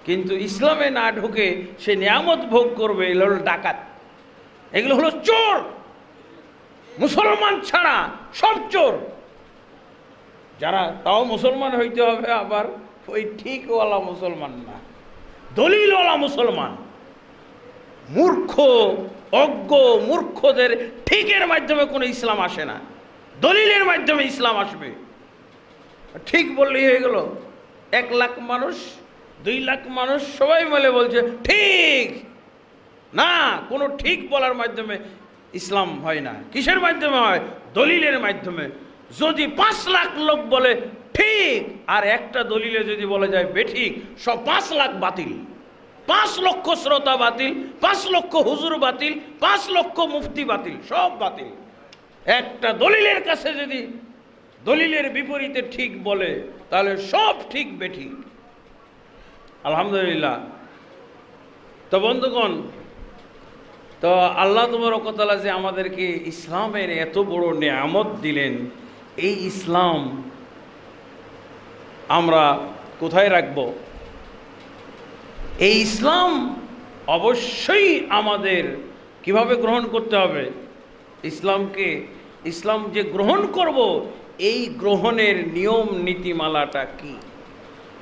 A: কিন্তু ইসলামে না ঢুকে সে নিয়ামত ভোগ করবে, এগুলো হলো ডাকাত, এগুলো হলো চোর। মুসলমান ছাড়া সব চোর। যারা তাও মুসলমান হইতে হবে, আবার ওই ঠিকওয়ালা মুসলমান না, দলিলওয়ালা মুসলমান। মূর্খ অজ্ঞ মূর্খদের ঠিকের মাধ্যমে কোনো ইসলাম আসে না, দলিলের মাধ্যমে ইসলাম আসবে। ঠিক বললেই হয়ে গেল। 1 লাখ মানুষ, 2 লাখ মানুষ সবাই মিলে বলছে ঠিক না। কোনো ঠিক বলার মাধ্যমে ইসলাম হয় না। কিসের মাধ্যমে হয়? দলিলের মাধ্যমে। যদি 5 লাখ লোক বলে ঠিক, আর একটা দলিলে যদি বলা যায় বেঠিক, সব 5 লাখ বাতিল, 5 লক্ষ শ্রোতা বাতিল, 5 লক্ষ হুজুর বাতিল, 5 লক্ষ মুফতি বাতিল, সব বাতিল। একটা দলিলের কাছে যদি দলিলের বিপরীতে ঠিক বলে তাহলে সব ঠিক বেঠিক। আলহামদুলিল্লাহ। তো বন্ধুগণ, তো আল্লাহ তাবারক ওয়া তাআলা যে আমাদেরকে ইসলামের এত বড় নেয়ামত দিলেন, এই ইসলাম আমরা কোথায় রাখব? এই ইসলাম অবশ্যই আমাদের কিভাবে গ্রহণ করতে হবে? ইসলাম যে গ্রহণ করব, এই গ্রহণের নিয়ম নীতিমালাটা কি?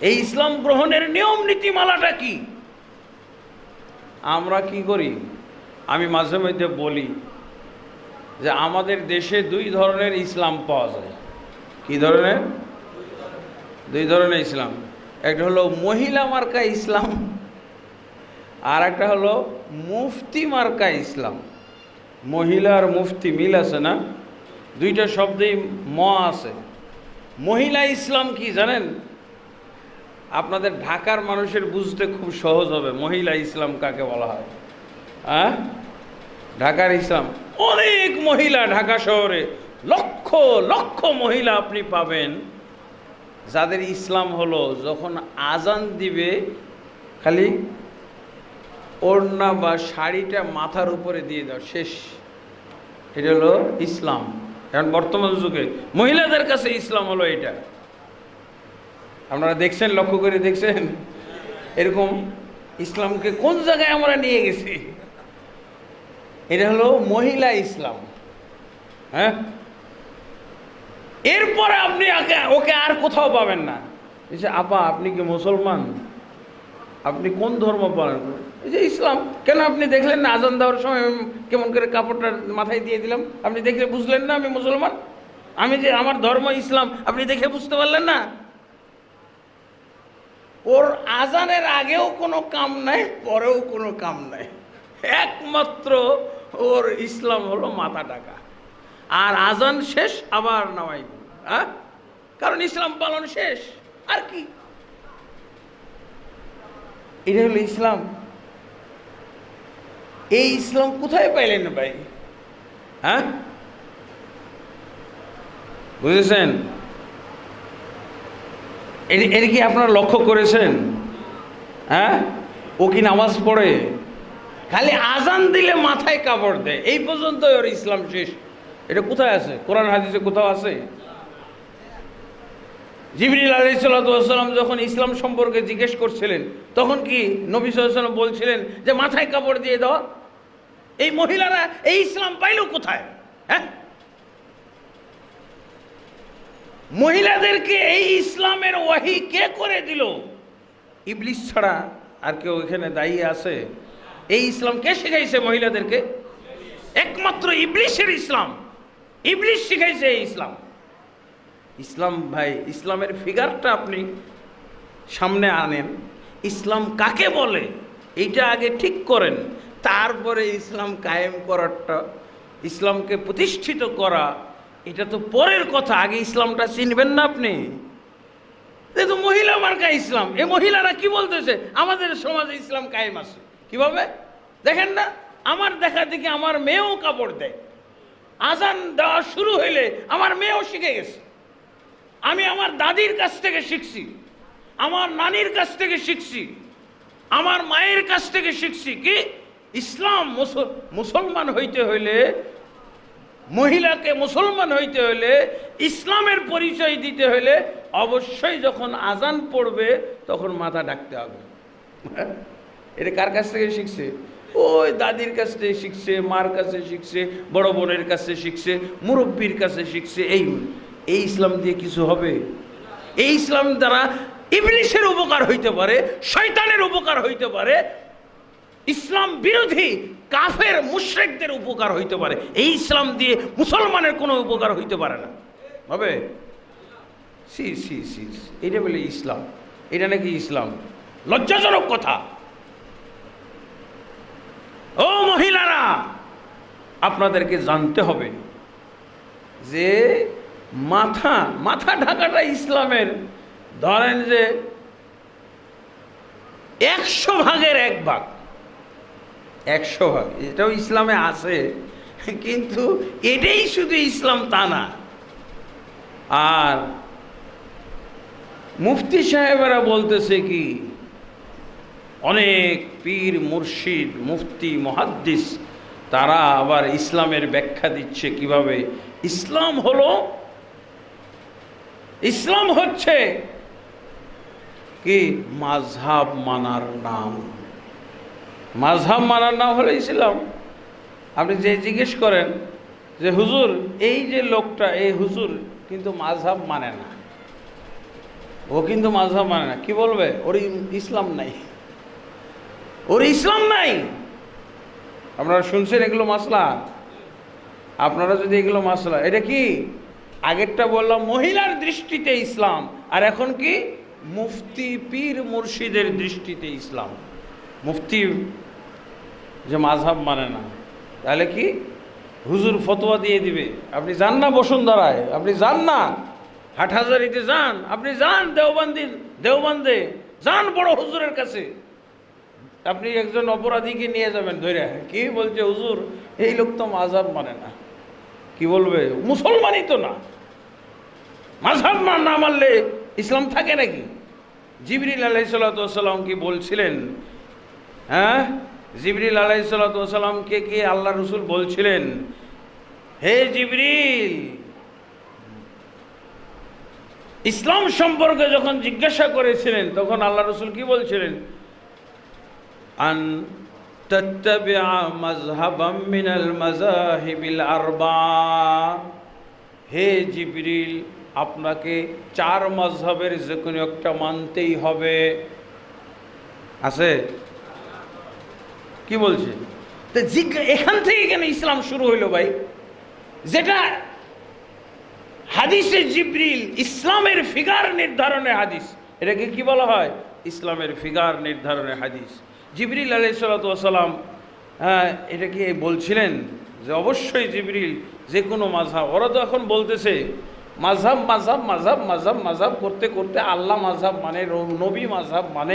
A: এই ইসলাম গ্রহণের নিয়ম নীতিমালাটা কি? আমরা কি করি? আমি মাঝে মধ্যে বলি যে আমাদের দেশে 2 ধরনের ইসলাম পাওয়া যায়। কি ধরনের? 2 ধরনের ইসলাম। একটা হলো মহিলা মার্কা ইসলাম, আর একটা হলো মুফতি মার্কা ইসলাম। মহিলা আর মুফতি মিল আছে না? 2টা শব্দেই ম আছে। মহিলা ইসলাম কি জানেন? আপনাদের ঢাকার মানুষের বুঝতে খুব সহজ হবে মহিলা ইসলাম কাকে বলা হয়। ঢাকার ইসলাম, অনেক মহিলা, ঢাকা শহরে লক্ষ লক্ষ মহিলা আপনি পাবেন যাদের ইসলাম হলো যখন আজান দিবে খালি ওড়না বা শাড়িটা মাথার উপরে দিয়ে দাও, শেষ। এটা হলো ইসলাম। এখন বর্তমান যুগে মহিলাদের কাছে ইসলাম হলো এটা। আপনারা দেখছেন, লক্ষ্য করে দেখছেন এরকম ইসলামকে কোন জায়গায় আমরা নিয়ে গেছি? এটা হলো মহিলা ইসলাম। হ্যাঁ, এরপরে আপনি ওকে আর কোথাও পাবেন না। আপা আপনি কি মুসলমান? আপনি কোন ধর্ম পালন করেন? এই যে ইসলাম। কেন আপনি দেখলেন না আজান দেওয়ার সময় কেমন করে কাপড়টা মাথায় দিয়ে দিলাম? আপনি দেখলে বুঝলেন না আমি মুসলমান? আমি যে আমার ধর্ম ইসলাম, আপনি দেখে বুঝতে পারলেন না? ওর আজানের আগেও কোনো কাম নাই, পরেও কোনো কাম নাই, একমাত্র ওর ইসলাম হলো মাথা টাকা। আর আজান শেষ আবার নামাই, হ্যাঁ, কারণ ইসলাম পালন শেষ। আর কি? এটা হলো ইসলাম। এই ইসলাম কোথায় পাইলেন ভাই? হ্যাঁ, বুঝেছেন? এর কি আপনারা লক্ষ্য করেছেন? হ্যাঁ, ও কি নামাজ পড়ে? খালি আজান দিলে মাথায় কাপড় দেয়, এই পর্যন্ত ওর ইসলাম শেষ। এটা কোথায় আছে? কোরআন হাদিসে কোথাও আছে? জিবরিল আলাইহিস সালাম যখন ইসলাম সম্পর্কে জিজ্ঞেস করছিলেন, তখন কি নবী সাল্লাল্লাহু আলাইহি ওয়াসাল্লাম বলছিলেন যে মাথায় কাপড় দিয়ে দাও? এই মহিলারা এই ইসলাম পাইল কোথায়? হ্যাঁ, মহিলাদেরকে এই ইসলামের ওয়াহি কে করে দিল? ইবলিস ছাড়া আর কেউ এখানে দায়ী আছে? এই ইসলাম কে শিখাইছে মহিলাদেরকে? একমাত্র ইবলিসের ইসলাম। ইবলিস শিখাইছে এই ইসলাম। ইসলাম ভাই, ইসলামের ফিগারটা আপনি সামনে আনেন। ইসলাম কাকে বলে এইটা আগে ঠিক করেন, তারপরে ইসলাম কায়েম করাটা, ইসলামকে প্রতিষ্ঠিত করা, এটা তো পরের কথা। আগে ইসলামটা চিনবেন না আপনি? তো মহিলা মার্কা ইসলাম। এই মহিলারা কি বলতেছে? আমাদের সমাজে ইসলাম কায়েম আছে। কিভাবে দেখেন না? আমার দেখা দেখি আমার মেয়েও কাপড় দেয়। আজান দেওয়া শুরু হইলে আমার মেয়েও শিখে গেছে। আমি আমার দাদির কাছ থেকে শিখছি, আমার নানির কাছ থেকে শিখছি, আমার মায়ের কাছ থেকে শিখছি। কি ইসলাম? মুসলমান হইতে হইলে, মহিলাকে মুসলমান হইতে হইলে, ইসলামের পরিচয় দিতে হইলে অবশ্যই যখন আজান পড়বে তখন মাথা ডাকতে হবে। এটা কার কাছ থেকে শিখছে? ওই দাদির কাছ থেকে শিখছে, মার কাছে শিখছে, বড় বোনের কাছে শিখছে, মুরব্বীর কাছে শিখছে। এই ইসলাম দিয়ে কিছু হবে? এই ইসলাম দ্বারা ইবলিসের উপকার হইতে পারে, শয়তানের উপকার হইতে পারে, ইসলাম বিরোধী কাফের মুশরিকদের উপকার হইতে পারে। এই ইসলাম দিয়ে মুসলমানের কোনো উপকার হইতে পারে না। হবে? সি সি সি, এটা বলে ইসলাম? এটা নাকি ইসলাম? লজ্জাজনক কথা। ও মহিলারা, আপনাদেরকে জানতে হবে যে মাথা মাথা ঢাকাটা ইসলামের ধরেন যে 100 ভাগের 1 ভাগ, 100 ভাগ এটাও ইসলামে আছে, কিন্তু এটাই শুধু ইসলাম তা না। আর মুফতি সাহেবেরা বলতেছে কি, অনেক পীর মুর্শিদ মুফতি মুহাদ্দিস তারা আবার ইসলামের ব্যাখ্যা দিচ্ছে কিভাবে। ইসলাম হচ্ছে কি মাযহাব মানার নাম। মাযহাব মানার নাম হলো ইসলাম। আপনি যে জিজ্ঞেস করেন যে হুজুর এই যে লোকটা, এই হুজুর কিন্তু মাযহাব মানে না, ও কিন্তু মাযহাব মানে না, কি বলবে? ওর ইসলাম নাই, ওর ইসলাম নাই। আপনারা শুনছেন এগুলো মাসলা? আপনারা যদি এগুলো মাসলা, এটা কি আগেরটা বললাম মহিলার দৃষ্টিতে ইসলাম, আর এখন কি মুফতি পীর মুর্শিদের দৃষ্টিতে ইসলাম। মুফতি যে মাযহাব মানে না, তাহলে কি হুজুর ফতোয়া দিয়ে দিবে। আপনি যান না বসুন্ধরায়, আপনি যান না হাটহাজারিতে, যান, আপনি যান দেওবন্দে যান বড় হুজুরের কাছে, আপনি একজন অপরাধীকে নিয়ে যাবেন ধরে, কি বলছে হুজুর এই লোক তো মাযহাব মানে না। কি বলবে? মুসলমানই তো না, মাযহাব না মানলে ইসলাম থাকে নাকি? জিবরিল আলাইহিসসালাম কি বলছিলেন? হ্যাঁ, জিবরিল আলাইহিসসালামকে কি আল্লাহ রসুল বলছিলেন, হে জিবরিল, ইসলাম সম্পর্কে যখন জিজ্ঞাসা করেছিলেন তখন আল্লাহ রসুল কি বলছিলেন? আন তাত্তাবিআ মাযহাবাম মিনাল মাযাহিবিল আরবা। হে জিবরিল, আপনাকে 4 মাযহাবের যে কোনো একটা মানতেই হবে। আছে? কি বলছে? তো এখান থেকে কেন ইসলাম শুরু হইল ভাই? যেটা হাদিসে জিবরিল ইসলামের ফিগার নির্ধারণের হাদিস, এটাকে কি বলা হয়? ইসলামের ফিগার নির্ধারণের হাদিস। জিবরিল আলাইহিসসালাম এটাকে বলছিলেন যে অবশ্যই জিবরিল যে কোনো মাযহাব, ওরা তো এখন বলতেছে মাযহাব মাযহাব মাযহাব মাযহাব মাযহাব করতে করতে আল্লাহ মাযহাব মানে, নবী মাযহাব মানে,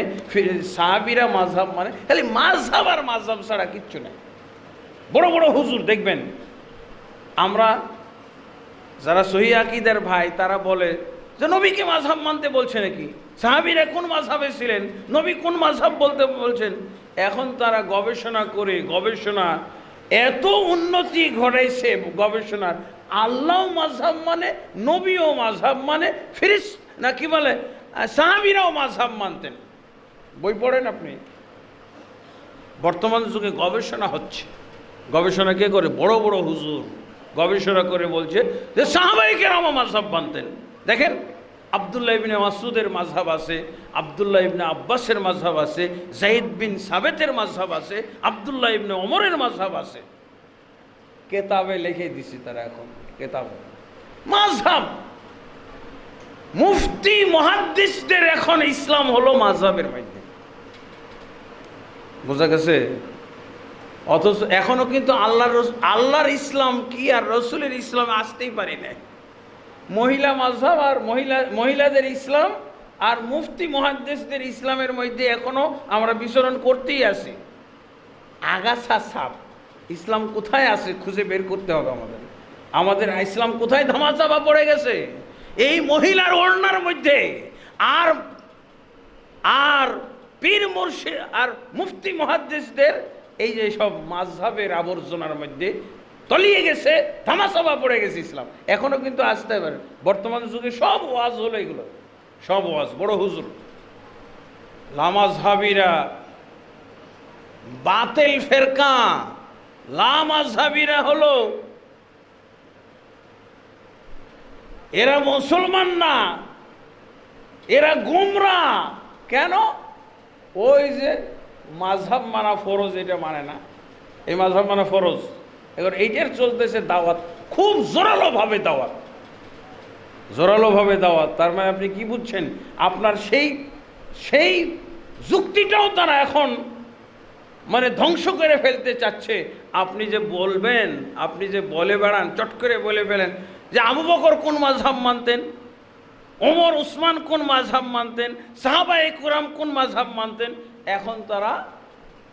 A: সাহাবীরা মাযহাব মানে, খালি মাযহাব আর মাযহাব ছাড়া কিচ্ছু নেই। বড় বড় হুজুর দেখবেন, আমরা যারা সহি আকীদার ভাই তারা বলে যে নবীকে মাযহাব মানতে বলছে নাকি? সাহাবীরা কোন মাযহাবে ছিলেন, নবী কোন মাযহাব বলতে বলছেন? এখন তারা গবেষণা করে এত উন্নতি ঘটাইছে গবেষণার, আল্লাহ মাযহাব মানে, নবীও মাযহাব মানে, ফেরেশতা না কি বলে সাহাবীরাও মাযহাব মানতেন। বই পড়েন আপনি। বর্তমান যুগে গবেষণা হচ্ছে, গবেষণা কে করে? বড় বড় হুজুর গবেষণা করে বলছে যে সাহাবায়ে কেরাম মাযহাব মানতেন। দেখেন, আব্দুল্লাহ ইবনে মাসউদের মাযহাব আছে, আব্দুল্লাহ ইবনে আব্বাসের মাযহাব আছে, যায়েদ বিন সাবেতের মাযহাব আছে, আব্দুল্লাহ ইবনে ওমরের মাযহাব আছে। কেতাবে লিখে দিছি তারা, এখন কেতাবে মাযহাব। মুফতি মুহাদ্দিসদের এখন ইসলাম হলো মাযহাবের মধ্যে, বোঝা গেছে? অথচ এখনো কিন্তু আল্লাহর ইসলাম কি আর রসুলের ইসলাম আসতেই পারি না। মহিলা মাযহাব আর মহিলাদের ইসলাম আর মুফতি মুহাদ্দিসদের ইসলামের মধ্যে এখনো আমরা বিচরণ করতেই আছি। আগাছা সাপ ইসলাম কোথায় আছে খুঁজে বের করতে হবে আমাদের ইসলাম কোথায় ধামাচাপা পড়ে গেছে? এই মহিলার ওড়নার মধ্যে। আর আর পীর মুর্শিদ আর মুফতি মুহাদ্দিসদের এই যে সব মাযহাবের আবর্জনার মধ্যে তলিয়ে গেছে, ধামাচাপা পড়ে গেছে ইসলাম। এখনো কিন্তু আসতে পারে। বর্তমান যুগে সব ওয়াজ হলো এগুলো, সব ওয়াজ বড় হুজুর। লামাযহাবীরা বাতিল ফেরকা, লামাযহাবীরা হলো এরা মুসলমান না, এরা গুমরাহ। কেন? ওই যে মাযহাব মানা ফরজ, এটা মানে না। এই মাযহাব মানা ফরজ, এবার এইটার চলতেছে দাওয়াত, খুব জোরালোভাবে দাওয়াত, জোরালোভাবে দাওয়াত। তার মানে আপনি কি বুঝছেন? আপনার সেই যুক্তিটাও তারা এখন মানে ধ্বংস করে ফেলতে চাচ্ছে। আপনি যে বলবেন, আপনি যে বলে বেড়ান, চট করে বলে ফেলেন যে আবু বকর কোন মাযহাব মানতেন, ওমর উসমান কোন মাযহাব মানতেন, সাহাবায়ে কেরাম কোন মাযহাব মানতেন। এখন তারা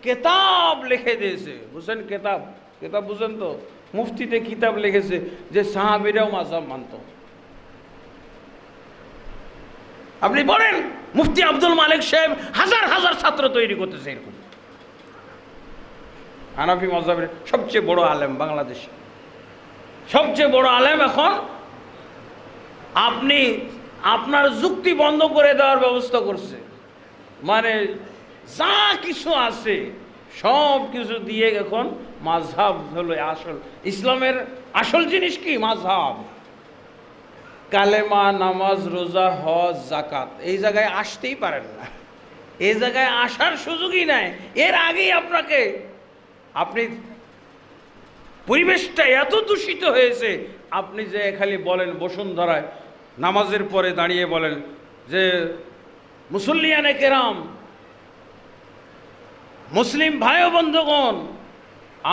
A: কিতাব লিখে দিয়েছে, বুঝছেন? কিতাব কিতাব বুঝেন তো? মুফতিতে কিতাব লিখেছে যে সাহাবীরাও মাযহাব মানত। আপনি বলেন মুফতি আব্দুল মালিক সাহেব হাজার হাজার ছাত্র তৈরি করতেছে এরকম। হানাফি মাযহাবের সবচেয়ে বড় আলেম বাংলাদেশে, সবচেয়ে বড় আলেম। এখন আপনি আপনার যুক্তি বন্ধ করে দেওয়ার ব্যবস্থা করছে, মানে যা কিছু আছে সব কিছু দিয়ে এখন মাযহাব হলো আসল। ইসলামের আসল জিনিস কি? মাযহাব। কালেমা, নামাজ, রোজা, হজ, যাকাত, এই জায়গায় আসতেই পারেন না, এই জায়গায় আসার সুযোগই নাই। এর আগেই আপনি পরিবেশটা এত দূষিত হয়েছে, আপনি যে খালি বলেন বসুন্ধরায় নামাজের পরে দাঁড়িয়ে বলেন যে মুসল্লিয়ানে কেরাম, মুসলিম ভাই ও বন্ধুগণ,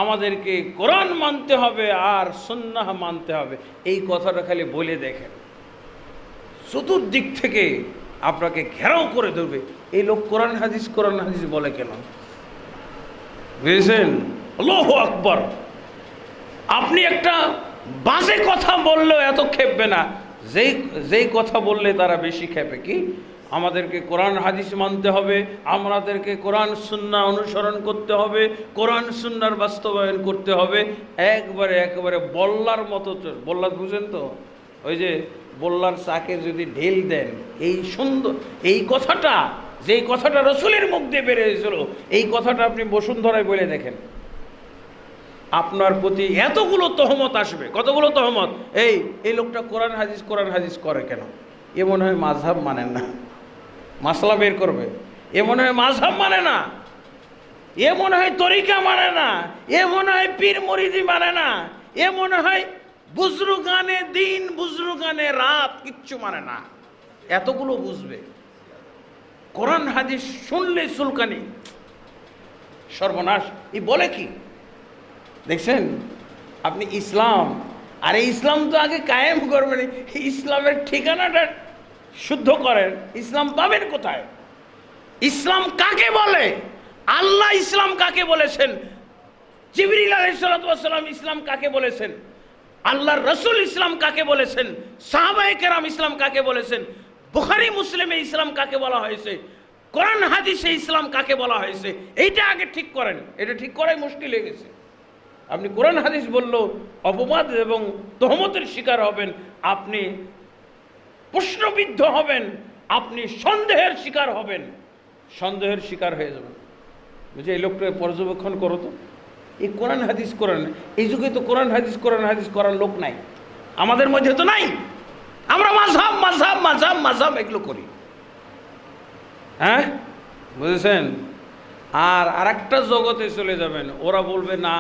A: আমাদেরকে কোরআন মানতে হবে আর সুন্নাহ মানতে হবে, এই কথাটা খালি বলে দেখেন, চতুর্দিক থেকে আপনাকে ঘেরাও করে দেবে। এই লোক কোরআন হাদিস বলে কেন? বুঝেছেন? আল্লাহু আকবার। আপনি একটা বাজে কথা বললেও এত খেপবে না, যেই কথা বললে তারা বেশি খেপে। কি? আমাদেরকে কোরআন হাদিস মানতে হবে, আমাদেরকে কোরআন সুন্নাহ অনুসরণ করতে হবে, কোরআন সুন্নাহর বাস্তবায়ন করতে হবে। একেবারে বল্লার মতো। বল্লা বুঝেন তো? ওই যে বল্লার চাকে যদি ঢেল দেন, এই সুন্দর এই কথাটা, যেই কথাটা রসুলের মুখ দিয়ে বেরিয়েছিল, এই কথাটা আপনি বসুন্ধরায় বলে দেখেন, আপনার প্রতি এতগুলো তহমত আসবে। কতগুলো তহমত! এই লোকটা কোরআন হাদিস করে কেন? এ মনে হয় মাযহাব মানে না। মাসলা বের করবে, এ মনে হয় মাযহাব মানে না, এ মনে হয় তরিকা মানে না, এ মনে হয় পীর মুরিদি মানে না, এ মনে হয় বুজরুগানে দিন বুজরুগানে রাত কিচ্ছু মানে না। এতগুলো বুঝবে, কোরআন হাদিস শুনলে চুলকানি, সর্বনাশ। এই বলে কি? দেখছেন আপনি ইসলাম, আর এই ইসলাম তো আগে কায়েম করবেন, ইসলামের ঠিকানাটা শুদ্ধ করেন। ইসলাম পাবেন কোথায়? ইসলাম কাকে বলে? আল্লাহ ইসলাম কাকে বলেছেন? জিবরিল আলাইহিস সালাম ইসলাম কাকে বলেছেন? আল্লাহর রসুল ইসলাম কাকে বলেছেন? সাহাবায়ে কেরাম ইসলাম কাকে বলেছেন? বুখারী মুসলিমে ইসলাম কাকে বলা হয়েছে? কোরআন হাদিসে ইসলাম কাকে বলা হয়েছে? এইটা আগে ঠিক করেন। এটা ঠিক করাই মুশকিল হয়ে গেছে। আপনি কোরআন হাদিস বললেও অপবাদ এবং তহমতের শিকার হবেন, আপনি প্রশ্নবিদ্ধ হবেন, আপনি সন্দেহের শিকার হবেন, সন্দেহের শিকার হয়ে যাবেন। বুঝে এই লোকটা পর্যবেক্ষণ করো তো, এই কোরআন হাদিস এই যুগে তো কোরআন হাদিস করার লোক নাই, আমাদের মধ্যে তো নাই। আমরা মাযহাব এগুলো করি। হ্যাঁ, বুঝেছেন? আর একটা জগতে চলে যাবেন, ওরা বলবে না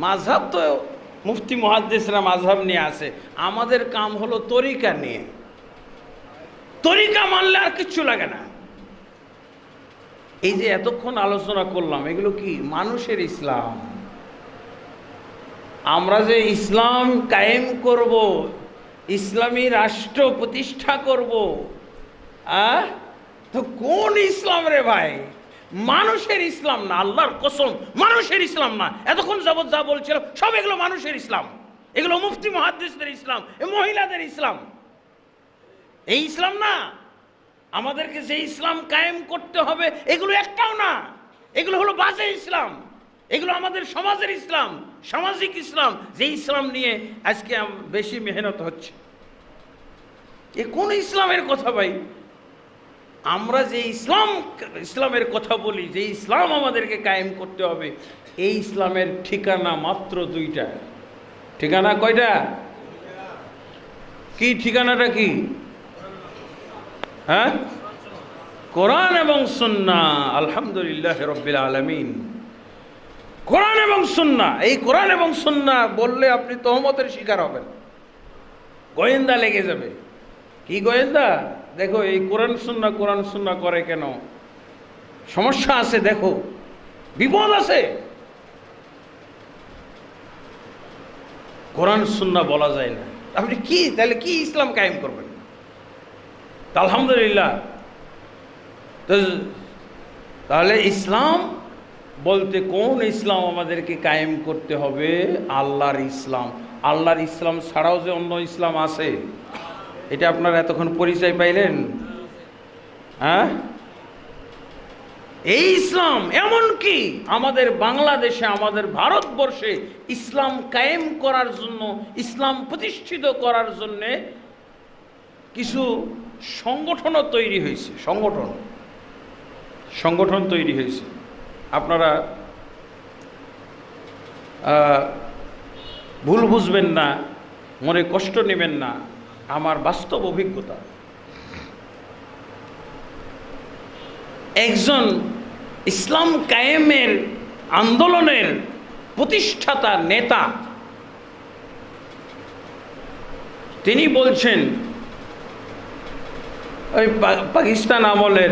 A: মাযহাব তো মুফতি মুহাদ্দিসরা মাযহাব নিয়ে আসে, আমাদের কাম হলো তরিকা নিয়ে। তরিকা মানলে আর কিচ্ছু লাগে না। এই যে এতক্ষণ আলোচনা করলাম, এগুলো কি? মানুষের ইসলাম। আমরা যে ইসলাম কায়েম করব, ইসলামী রাষ্ট্র প্রতিষ্ঠা করব, তো কোন ইসলাম রে ভাই? মানুষের ইসলাম না, আল্লাহর কসম মানুষের ইসলাম না। এতক্ষণ যাবৎ যা বলছিলাম সব এগুলো মানুষের ইসলাম, এগুলো মুফতি মুহাদ্দিসদের ইসলাম, মহিলাদের ইসলাম। এই ইসলাম না। আমাদেরকে যে ইসলাম কায়েম করতে হবে এগুলো একটাও না, এগুলো হলো বাজে ইসলাম, এগুলো আমাদের সমাজের ইসলাম, সামাজিক ইসলাম, যে ইসলাম নিয়ে আজকে বেশি মেহনত হচ্ছে। এ কোন ইসলামের কথা ভাই? আমরা যে ইসলামের কথা বলি, যে ইসলাম আমাদেরকে কায়েম করতে হবে, এই ইসলামের ঠিকানা মাত্র দুইটা। ঠিকানা কয়টা? কি ঠিকানাটা কি? হ্যাঁ, কোরআন এবং সুন্নাহ। আলহামদুলিল্লাহ রাব্বিল আলামিন। কোরআন এবং সুন্নাহ, এই কোরআন এবং সুন্নাহ বললে আপনি তহমতের শিকার হবেন, গোয়েন্দা লেগে যাবে। কি গোয়েন্দা? দেখো এই কোরআন সুন্নাহ করে কেন? সমস্যা আছে, দেখো বিপদ আছে। কোরআন সুন্নাহ বলা যায় না, আপনি কি তাহলে কি ইসলাম কায়েম করবেন? আলহামদুলিল্লাহ। তো তাহলে ইসলাম বলতে কোন ইসলাম আমাদেরকে কায়েম করতে হবে? আল্লাহর ইসলাম। আল্লাহর ইসলাম ছাড়াও যে অন্য ইসলাম আছে, এটা আপনারা এতক্ষণ পরিচয় পাইলেন? হ্যাঁ, এই ইসলাম এমনকি আমাদের বাংলাদেশে, আমাদের ভারতবর্ষে ইসলাম কায়েম করার জন্য, ইসলাম প্রতিষ্ঠিত করার জন্যে কিছু সংগঠনও তৈরি হয়েছে। সংগঠন তৈরি হয়েছে। আপনারা ভুল বুঝবেন না, মনে কষ্ট নেবেন না, আমার বাস্তব অভিজ্ঞতা। একজন ইসলাম কায়েমের আন্দোলনের প্রতিষ্ঠাতা নেতা, তিনি বলছেন, ওই পাকিস্তান আমলের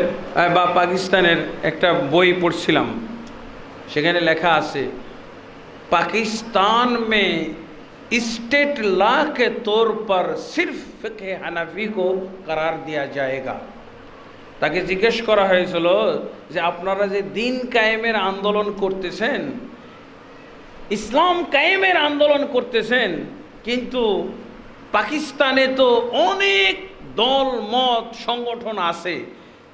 A: বা পাকিস্তানের একটা বই পড়ছিলাম, সেখানে লেখা আছে पाकिस्तान में स्टेट लॉ के तौर पर सिर्फ फिक़्ह हनफी को करार दिया जाएगा। তাকে জিজ্ঞেস করা হয়েছিল যে আপনারা যে দিন কায়েমের আন্দোলন করতেছেন, ইসলাম কায়েমের আন্দোলন করতেছেন, কিন্তু পাকিস্তানে তো অনেক দল মত সংগঠন আছে,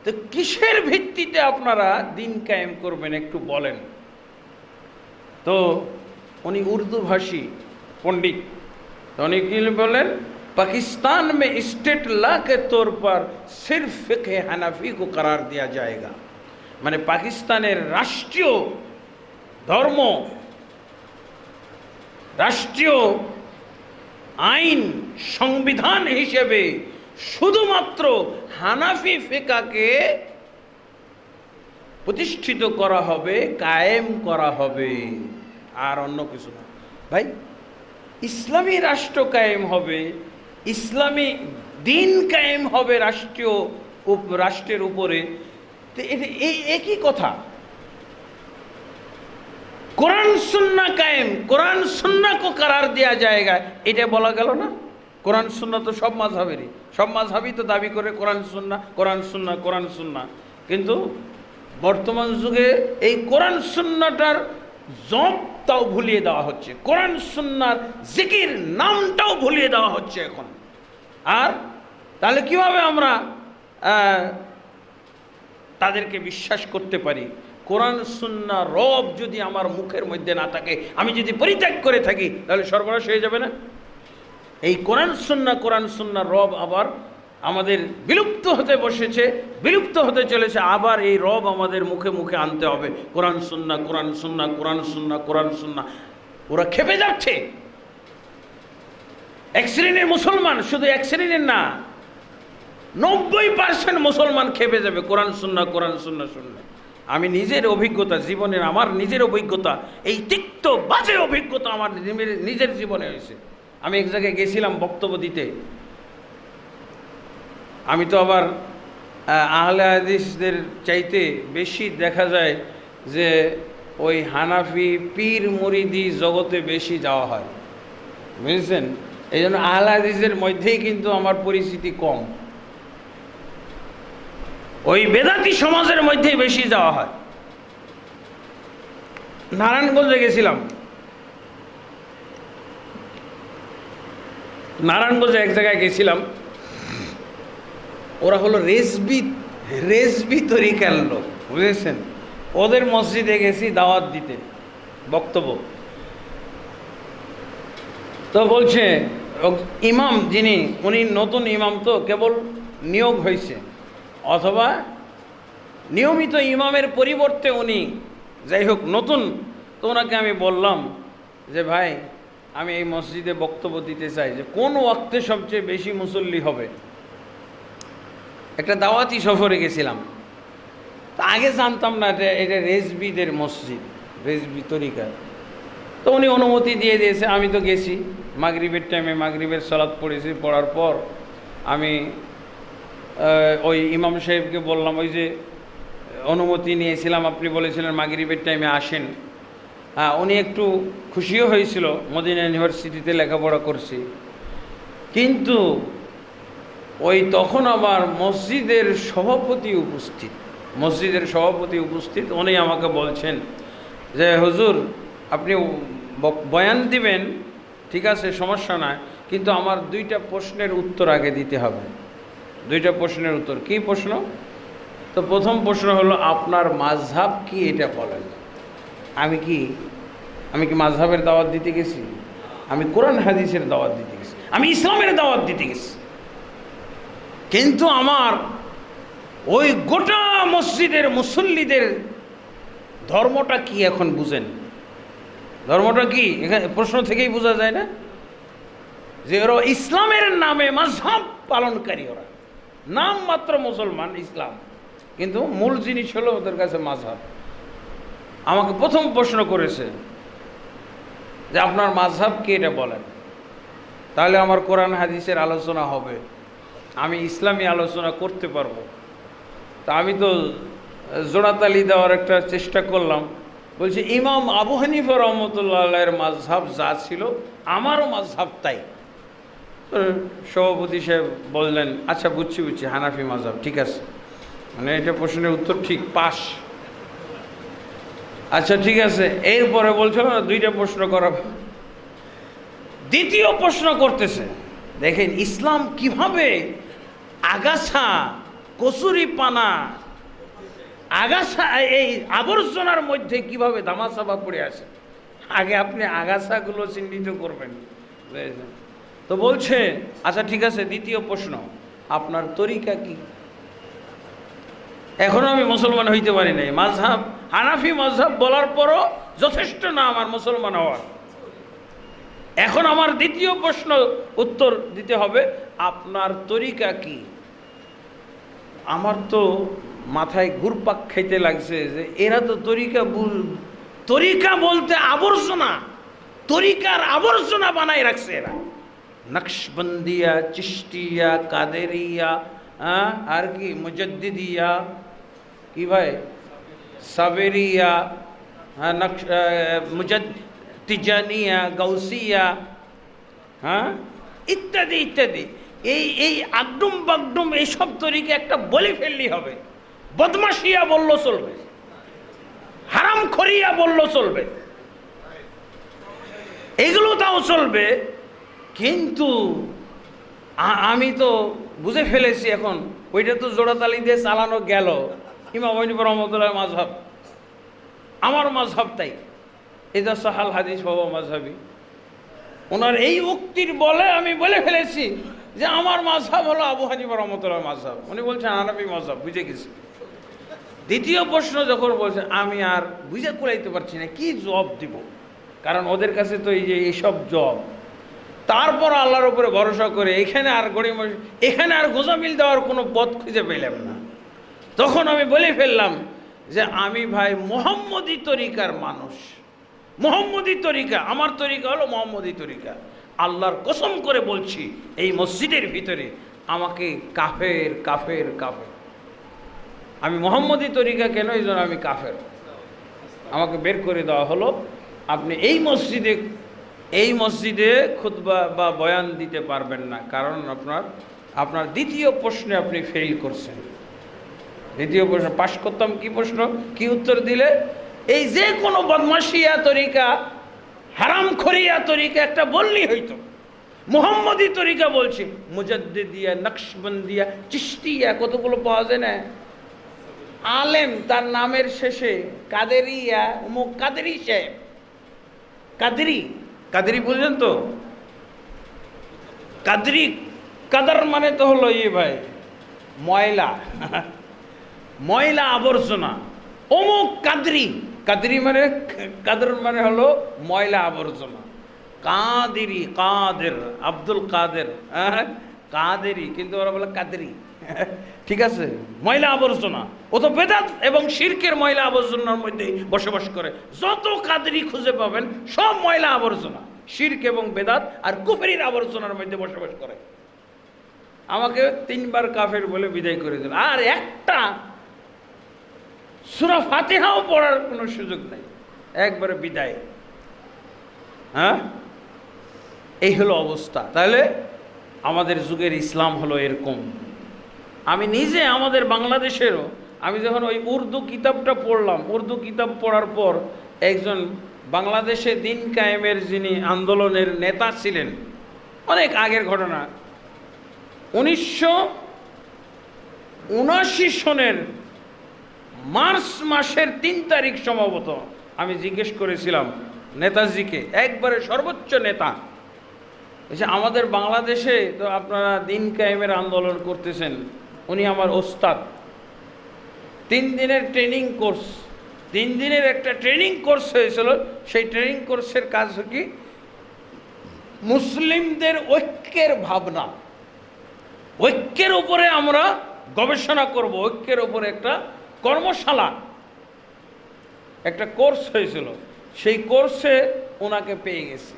A: তো কিসের ভিত্তিতে আপনারা দিন কায়েম করবেন একটু বলেন। তো উনি উর্দু ভাষী পণ্ডিত, তো উনি কি বলেন, पाकिस्तान में स्टेट लॉ के तौर पर सिर्फ फिक़्ह हनफी को करार दिया जाएगा। মানে পাকিস্তানের রাষ্ট্রীয় ধর্ম, রাষ্ট্রীয় আইন, সংবিধান হিসেবে শুধুমাত্র হানাফি ফিকাকে প্রতিষ্ঠিত করা হবে, কায়েম করা হবে, আর অন্য কিছু না। ভাই, ইসলামী রাষ্ট্র কায়েম হবে, ইসলামী দিন কায়েম হবে রাষ্ট্রের উপরে, তো এই একই কথা। কোরআন সুন্নাহ কায়েম, কোরআন সুন্নাহ কো करार दिया जाएगा, এটা বলা গেল না? কোরআন সুন্নাহ তো সব মাযহাবেরই, সব মাযহাবই তো দাবি করে কোরআন সুন্নাহ, কোরআন সুন্নাহ, কোরআন সুন্নাহ। কিন্তু বর্তমান যুগে এই কোরআন সুন্নাহটার জবটাও ভুলিয়ে দেওয়া হচ্ছে, কোরআন সুন্নাহর জিকির নামটাও ভুলিয়ে দেওয়া হচ্ছে এখন। আর তাহলে কিভাবে আমরা তাদেরকে বিশ্বাস করতে পারি? কোরআন সুন্নাহ রব যদি আমার মুখের মধ্যে না থাকে, আমি যদি পরিত্যাগ করে থাকি, তাহলে সর্বনাশ হয়ে যাবে না? এই কোরআন সুন্নাহ রব আবার আমাদের বিলুপ্ত হতে বসেছে, বিলুপ্ত হতে চলেছে। আবার এই রব আমাদের মুখে মুখে আনতে হবে, কোরআন সুন্নাহ, কোরআন সুন্নাহ, কোরআন সুন্নাহ, কোরআন সুন্নাহ। ওরা খেপে যাচ্ছে। এক শ্রেণীর মুসলমান, শুধু এক শ্রেণীর না, 90% মুসলমান খেপে যাবে কোরআন সুন্নাহ, কোরআন সুন্নাহ শুনলে। আমি নিজের অভিজ্ঞতা, জীবনের আমার নিজের অভিজ্ঞতা, এই তিক্ত বাজে অভিজ্ঞতা আমার নিজের জীবনে হয়েছে। আমি এক জায়গায় গেছিলাম বক্তব্য দিতে। আমি তো আবার আহলে হাদিসদের চাইতে বেশি দেখা যায় যে ওই হানাফি পীর মুরিদি জগতে বেশি যাওয়া হয়, বুঝেছেন? এই জন্য আহলে হাদিসের মধ্যেই কিন্তু আমার পরিচিতি কম, ওই বেদাতি সমাজের মধ্যেই বেশি যাওয়া হয়। নারায়ণগঞ্জে গেছিলাম, নারায়ণগঞ্জে এক জায়গায় গেছিলাম, ওরা হলো রেজবি তরিকার লোক, বুঝেছেন? ওদের মসজিদে গেছি দাওয়াত দিতে, বক্তব্য। তো বলছে ইমাম যিনি, উনি নতুন ইমাম, তো কেবল নিয়োগ হয়েছে, অথবা নিয়মিত ইমামের পরিবর্তে উনি, যাই হোক নতুন। তো ওনাকে আমি বললাম যে ভাই, আমি এই মসজিদে বক্তব্য দিতে চাই, যে কোন ওয়াক্তে সবচেয়ে বেশি মুসল্লি হবে। একটা দাওয়াতি সফরে গেছিলাম, তা আগে জানতাম না এটা রেজবিদের মসজিদ, রেজবি তরিকা। তো উনি অনুমতি দিয়ে দিয়েছে, আমি তো গেছি মাগরিবের টাইমে, মাগরিবের সালাত পড়েছি। পড়ার পর আমি ওই ইমাম সাহেবকে বললাম, ওই যে অনুমতি নিয়েছিলাম, আপনি বলেছিলেন মাগরিবের টাইমে আসেন। হ্যাঁ, উনি একটু খুশিও হয়েছিল, মদিনা ইউনিভার্সিটিতে লেখাপড়া করছি। কিন্তু ওই তখন আমার মসজিদের সভাপতি উপস্থিত উনি আমাকে বলছেন যে হুজুর আপনি বয়ান দিবেন, ঠিক আছে, সমস্যা নাই, কিন্তু আমার 2টা প্রশ্নের উত্তর আগে দিতে হবে। 2টা প্রশ্নের উত্তর। কী প্রশ্ন? তো প্রথম প্রশ্ন হলো আপনার মাযহাব কি এটা বলেন। আমি কি মাযহাবের দাওয়াত দিতে গেছি? আমি কোরআন হাদিসের দাওয়াত দিতে গেছি, আমি ইসলামের দাওয়াত দিতে গেছি। কিন্তু আমার ওই গোটা মসজিদের মুসল্লিদের ধর্মটা কি এখন বুঝেন? ধর্মটা কি এখানে প্রশ্ন থেকেই বোঝা যায় না যে ওরা ইসলামের নামে মাযহাব পালনকারী, ওরা নাম মাত্র মুসলমান ইসলাম, কিন্তু মূল জিনিস হলো ওদের কাছে মাযহাব। আমাকে প্রথম প্রশ্ন করেছে যে আপনার মাযহাব কি এটা বলেন, তাহলে আমার কোরআন হাদিসের আলোচনা হবে, আমি ইসলামী আলোচনা করতে পারবো। তা আমি তো জোড়াতালি দেওয়ার একটা চেষ্টা করলাম, বলছি ইমাম আবু হানিফা রহমতুল্লাহ আলাইহির মাযহাব যা ছিল আমারও মাযহাব তাই। সভাপতি সাহেব বললেন আচ্ছা বুঝছি হানাফি মাযহাব, ঠিক আছে, মানে এটা প্রশ্নের উত্তর ঠিক, পাস। আচ্ছা ঠিক আছে, এরপরে বলছে 2টা প্রশ্ন করা। দ্বিতীয় প্রশ্ন করতেছে, দেখেন ইসলাম কিভাবে আগাছা, কচুরি পানা, আগাছা, এই আবর্জনার মধ্যে কিভাবে ধামাচাপা পড়ে আসে। আগে আপনি আগাছাগুলো চিহ্নিত করবেন। তো বলছে আচ্ছা ঠিক আছে, দ্বিতীয় প্রশ্ন আপনার তরিকা কি। এখনো আমি মুসলমান হইতে পারি নাই, মাযহাব হানাফি মাযহাব বলার পরও যথেষ্ট না আমার মুসলমান হওয়ার। এখন আমার দ্বিতীয় প্রশ্ন উত্তর দিতে হবে, আপনার তরিকা কি। আমার তো মাথায় ঘুরপাক খাইতে লাগছে যে এরা তো তরিকা বলতে আবর্জনা, তরিকার আবর্জনা বানায় রাখছে এরা। নকশবন্দিয়া, চিশতিয়া, কাদেরিয়া, আর কি মুজদ্দিদিয়া, কি ভাই, সাবেরিয়া, তিজানিয়া, গাউসিয়া, ইত্যাদি ইত্যাদি। এই আগডুম বাগডুম এইসব তরিকে একটা বলে ফেললেই হবে। বদমাশিয়া বললো চলবে, হারাম খরিয়া বললো চলবে, এগুলো তাও চলবে। কিন্তু আমি তো বুঝে ফেলেছি এখন, ওইটা তো জোড়াতালি দিয়ে চালানো গেল। ইমাম আবু হানিফা রহমতুল্লাহ মাযহাব, আমার মাযহাব তাই। ইযা সাহাল হাদিস ফাহুয়া মাযহাবি। ওনার এই উক্তির বলে আমি বলে ফেলেছি যে আমার মাযহাব হলো আবু হানিফা রহমতুল্লাহ মাযহাব। উনি বলছেন হানাফি মাযহাব, বুঝে গেছি। দ্বিতীয় প্রশ্ন যখন বলছে আমি আর বুঝে কুলাইতে পারছি না কি জবাব দিব, কারণ ওদের কাছে তো এই যে এইসব জব। তারপর আল্লাহর উপরে ভরসা করে এখানে আর গোজামিল দেওয়ার কোনো পথ খুঁজে পেলাম না। তখন আমি বলে ফেললাম যে আমি ভাই মুহাম্মদী তরিকার মানুষ, মুহাম্মদী তরিকা, আমার তরিকা হলো মুহাম্মদী তরিকা। আল্লাহর কসম করে বলছি এই মসজিদের ভিতরে আমাকে কাফের কাফের কাফের, আমি মুহাম্মদী তরিকা কেন, এই জন্য আমি কাফের, আমাকে বের করে দেওয়া হলো। আপনি এই মসজিদে খুতবা বা বয়ান দিতে পারবেন না, কারণ আপনার দ্বিতীয় প্রশ্নে আপনি ফেল করছেন। দ্বিতীয় প্রশ্ন পাশ করতাম, কি প্রশ্ন, কি উত্তর দিলে, এই যে কোনো বদমাশিয়া তরিকা, হারাম খরিয়া তরিকা একটা বললেই হইতো। মুহাম্মদী তরিকা বলছি, মুজাদ্দিদিয়া, নকশবন্দিয়া, চিশতিয়া, কতগুলো পাওয়া যায় না। আলেম তার নামের শেষে কাদেরিয়া, অমুক কাদেরি সাহেব, কাদেরি বুঝলেন তো, কাদার মানে তো হলো ভাই ময়লা, ময়লা আবর্জনা। অমুক কাদরি মানে কাদের মানে হলো ময়লা আবর্জনা। কাদের আব্দুল কাদের, কাদেরি, কিন্তু ওরা বলে কাদরি, ঠিক আছে, ময়লা আবর্জনা। ও তো বেদাত এবং শিরকের ময়লা আবর্জনার মধ্যে বসবাস করে। যত কাদেরি খুঁজে পাবেন সব ময়লা আবর্জনা, শিরক এবং বেদাত আর কুফরির আবর্জনার মধ্যে বসবাস করে। আমাকে 3বার কাফের বলে বিদায় করে দিল, আর একটা সূরা ফাতিহাও পড়ার কোনো সুযোগ নাই, একবারে বিদায়। এই হলো অবস্থা। তাহলে আমাদের যুগের ইসলাম হলো এরকম। আমি নিজে আমাদের বাংলাদেশেরও, আমি যখন ওই উর্দু কিতাবটা পড়লাম, উর্দু কিতাব পড়ার পর একজন বাংলাদেশে দিন কায়েমের যিনি আন্দোলনের নেতা ছিলেন, অনেক আগের ঘটনা, 1979 সনের মার্চ মাসের 3 তারিখ সম্ভবত, আমি জিজ্ঞেস করেছিলাম নেতাজিকে, একবারে সর্বোচ্চ নেতা, বলছে আমাদের বাংলাদেশে তো আপনারা দিন কায়েমের আন্দোলন করতেছেন, উনি আমার ওস্তাদ, 3 দিনের ট্রেনিং কোর্স, 3 দিনের একটা ট্রেনিং কোর্স হয়েছিল। সেই ট্রেনিং কোর্সের কাজ কি, মুসলিমদের ঐক্যের ভাবনা, ঐক্যের উপরে আমরা গবেষণা করব, ঐক্যের উপরে একটা কর্মশালা, একটা কোর্স হয়েছিল। সেই কোর্সে ওনাকে পেয়ে গেছি।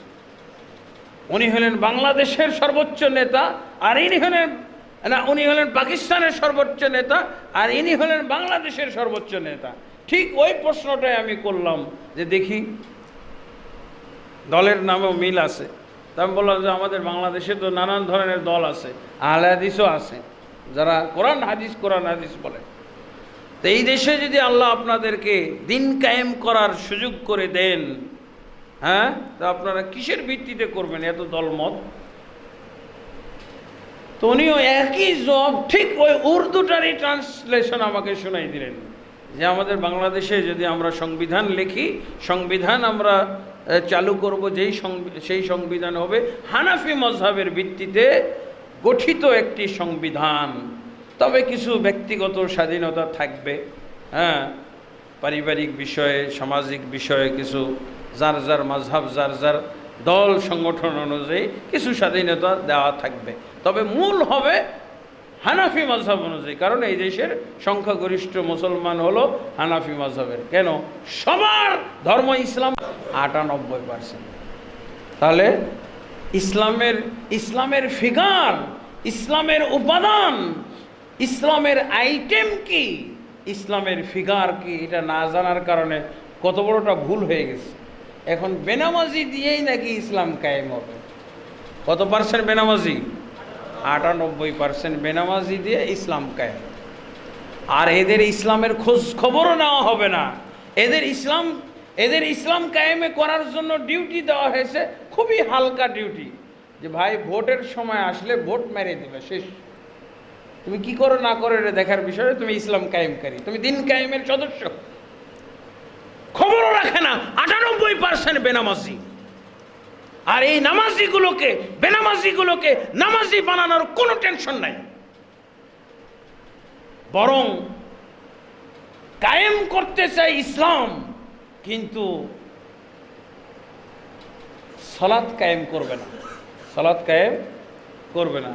A: উনি হলেন বাংলাদেশের সর্বোচ্চ নেতা, আর ইনি হলেন উনি হলেন পাকিস্তানের সর্বোচ্চ নেতা, আর ইনি হলেন বাংলাদেশের সর্বোচ্চ নেতা। ঠিক ওই প্রশ্নটাই আমি করলাম যে দেখি দলের নামেও মিল আছে। তা আমি বললাম যে আমাদের বাংলাদেশে তো নানান ধরনের দল আছে, আহলে হাদিসও আছে, যারা কোরআন হাদিস বলে। তো এই দেশে যদি আল্লাহ আপনাদেরকে দিন কায়েম করার সুযোগ করে দেন, হ্যাঁ, তা আপনারা কিসের ভিত্তিতে করবেন এত দলমত? তো উনিও একই জব, ঠিক ওই উর্দুটারই ট্রান্সলেশন আমাকে শোনাই দিলেন যে আমাদের বাংলাদেশে যদি আমরা সংবিধান লিখি, সংবিধান আমরা চালু করব, সেই সংবিধান হবে হানাফি মযহাবের ভিত্তিতে গঠিত একটি সংবিধান। তবে কিছু ব্যক্তিগত স্বাধীনতা থাকবে, হ্যাঁ, পারিবারিক বিষয়ে, সামাজিক বিষয়ে কিছু যার যার মাযহাব, যার যার দল সংগঠন অনুযায়ী কিছু স্বাধীনতা দেওয়া থাকবে, তবে মূল হবে হানাফি মাযহাব অনুযায়ী। কারণ এই দেশের সংখ্যাগরিষ্ঠ মুসলমান হলো হানাফি মাযহাবের। কেন? সবার ধর্ম ইসলাম 98%। তাহলে ইসলামের ফিগার, ইসলামের উপাদান, ইসলামের আইটেম কি, ইসলামের ফিগার কি, এটা না জানার কারণে কত বড়টা ভুল হয়ে গেছে। এখন বেনামাজি দিয়েই নাকি ইসলাম কায়েম হবে। কত পার্সেন্ট বেনামাজি? 98% বেনামাজি দিয়ে ইসলাম কায়েম। আর এদের ইসলামের খোঁজ খবরও নেওয়া হবে না। এদের ইসলাম কায়েমে করার জন্য ডিউটি দেওয়া হয়েছে, খুবই হালকা ডিউটি, যে ভাই ভোটের সময় আসলে ভোট মেরে দেবে, শেষ। তুমি কি করো না করো এটা দেখার বিষয়ে, তুমি ইসলাম কায়েমকারী, তুমি দিন কায়েমের সদস্য। খবরও রাখে না, 98% বেনামাজি। আর এই বেনামাজিগুলোকে নামাজি বানানোর কোনো টেনশন নাই, বরং কায়েম করতে চাই ইসলাম, কিন্তু সালাত কায়েম করবে না, সালাত কায়েম করবে না।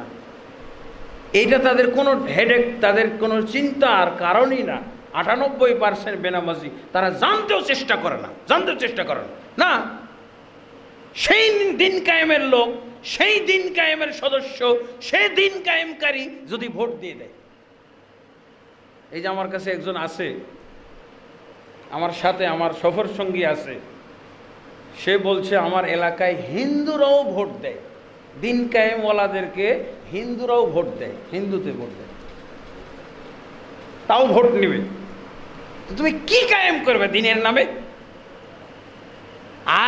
A: এইটা তাদের কোনো হেডেক, তাদের কোনো চিন্তার কারণই না। 98% বেনামাজি, তারা জানতেও চেষ্টা করে না না। সেই দিন কায়েমের লোক, সেই দিন কায়েমের সদস্য, সেই দিন কায়েমকারী যদি ভোট দিয়ে দেয়। এই যে আমার কাছে একজন আছে, আমার সাথে আমার সফর সঙ্গী আছে, সে বলছে আমার এলাকায় হিন্দুরাও ভোট দেয়, দিন কায়েমওয়ালাদেরকে হিন্দুরাও ভোট দেয়, হিন্দুতে ভোট দেয়, তাও ভোট নেবে। তুমি কি কায়েম করবে দিনের নামে?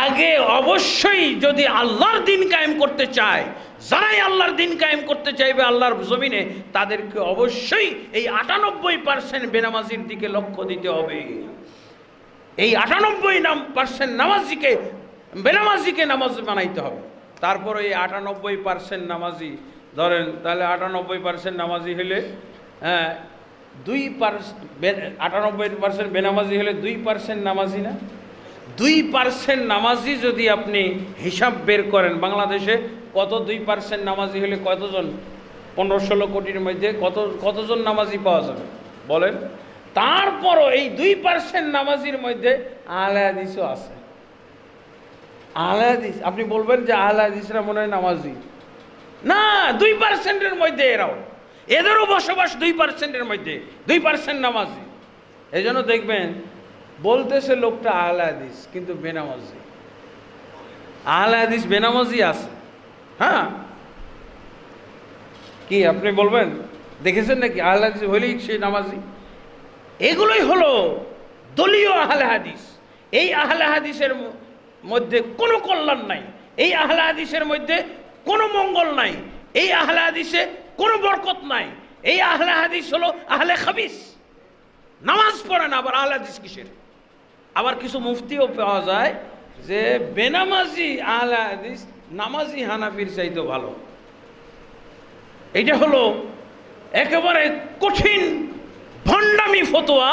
A: আগে অবশ্যই যদি আল্লাহর দিন কায়েম করতে চায়, যারাই আল্লাহর দিন কায়েম করতে চাইবে আল্লাহর জমিনে, তাদেরকে অবশ্যই এই 98% বেনামাজির দিকে লক্ষ্য দিতে হবে। এই 98% বেনামাজিকে নামাজ বানাইতে হবে। তারপর এই 98% নামাজি ধরেন, তাহলে 98% নামাজি হলে, হ্যাঁ, 98% বেনামাজি হলে 2% নামাজি না? 2% নামাজি যদি আপনি হিসাব বের করেন, বাংলাদেশে কত 2% নামাজি হলে কতজন? 15-16 কোটির মধ্যে কতজন নামাজি পাওয়া যাবে বলেন? তারপরও এই 2% নামাজির মধ্যে আহলে হাদিসও আছে। আহলে হাদিস, আপনি বলবেন যে আহলে হাদিসরা মনে হয় নামাজি না, 2%-এর মধ্যে এদেরও বসবাস 2%-এর মধ্যে, 2% নামাজি। এই জন্য দেখবেন বলতেছে লোকটা আহলে হাদিস, কিন্তু বেনামাজি। আহলে হাদিস বেনামাজি আছে, হ্যাঁ। কি আপনি বলবেন? দেখেছেন নাকি আহলে হাদিস হলেই সে নামাজি? এগুলোই হলো দলীয় আহলে হাদিস। এই আহলে হাদিসের মধ্যে কোনো কল্যাণ নাই, এই আহলে হাদিসের মধ্যে কোনো মঙ্গল নাই, এই আহলে হাদিসে কোনো বরকত নাই। এই আহলে হাদিস হলো আহলে খাবিস, নামাজ পড়ে না, আবার আহলে হাদিস কিসের? আবার কিছু মুফতিও পাওয়া যায় যে বেনামাজি আহলে হাদিস নামাজি হানাফির চাইতে ভালো। এটা হলো একেবারে কঠিন ভণ্ডামি ফতোয়া,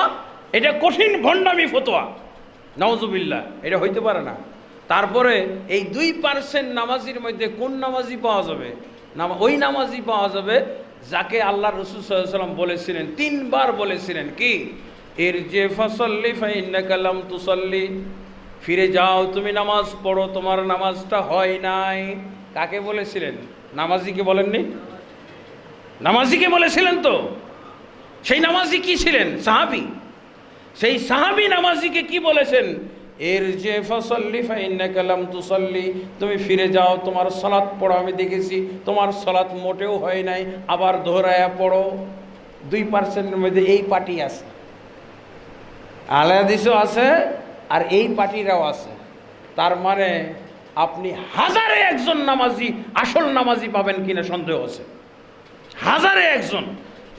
A: এটা কঠিন ভণ্ডামি ফতোয়া, নাউজুবিল্লাহ, এটা হইতে পারে না। তারপরে এই 2% নামাজির মধ্যে কোন নামাজি পাওয়া যাবে? ওই নামাজি পাওয়া যাবে যাকে আল্লাহ রাসূল সাল্লাল্লাহু আলাইহি ওয়াসাল্লাম বলেছিলেন, 3 বার বলেছিলেন কি, ইরজি ফাসাল্লি ফাইন্নাকা লাম তুসাল্লি, ফিরে যাও তুমি নামাজ পড়ো, তোমার নামাজটা হয় নাই। কাকে বলেছিলেন? নামাজিকে বলেননি? নামাজিকে বলেছিলেন তো। সেই নামাজি কি ছিলেন? সাহাবী। সেই সাহাবী নামাজিকে কি বলেছেন? ইরজি ফাসাল্লি ফাইন্নাকা লাম তুসাল্লি, তুমি ফিরে যাও, তোমার সালাত পড়ো, আমি দেখেছি তোমার সালাত মোটেও হয় নাই, আবার দোহরায়া পড়ো। 2%-এর মধ্যে এই পার্টি আছে, আহলে হাদিসও আছে আর এই পার্টিরাও আছে। তার মানে আপনি হাজারে একজন নামাজি, আসল নামাজি পাবেন কিনা সন্দেহ আছে। হাজারে একজন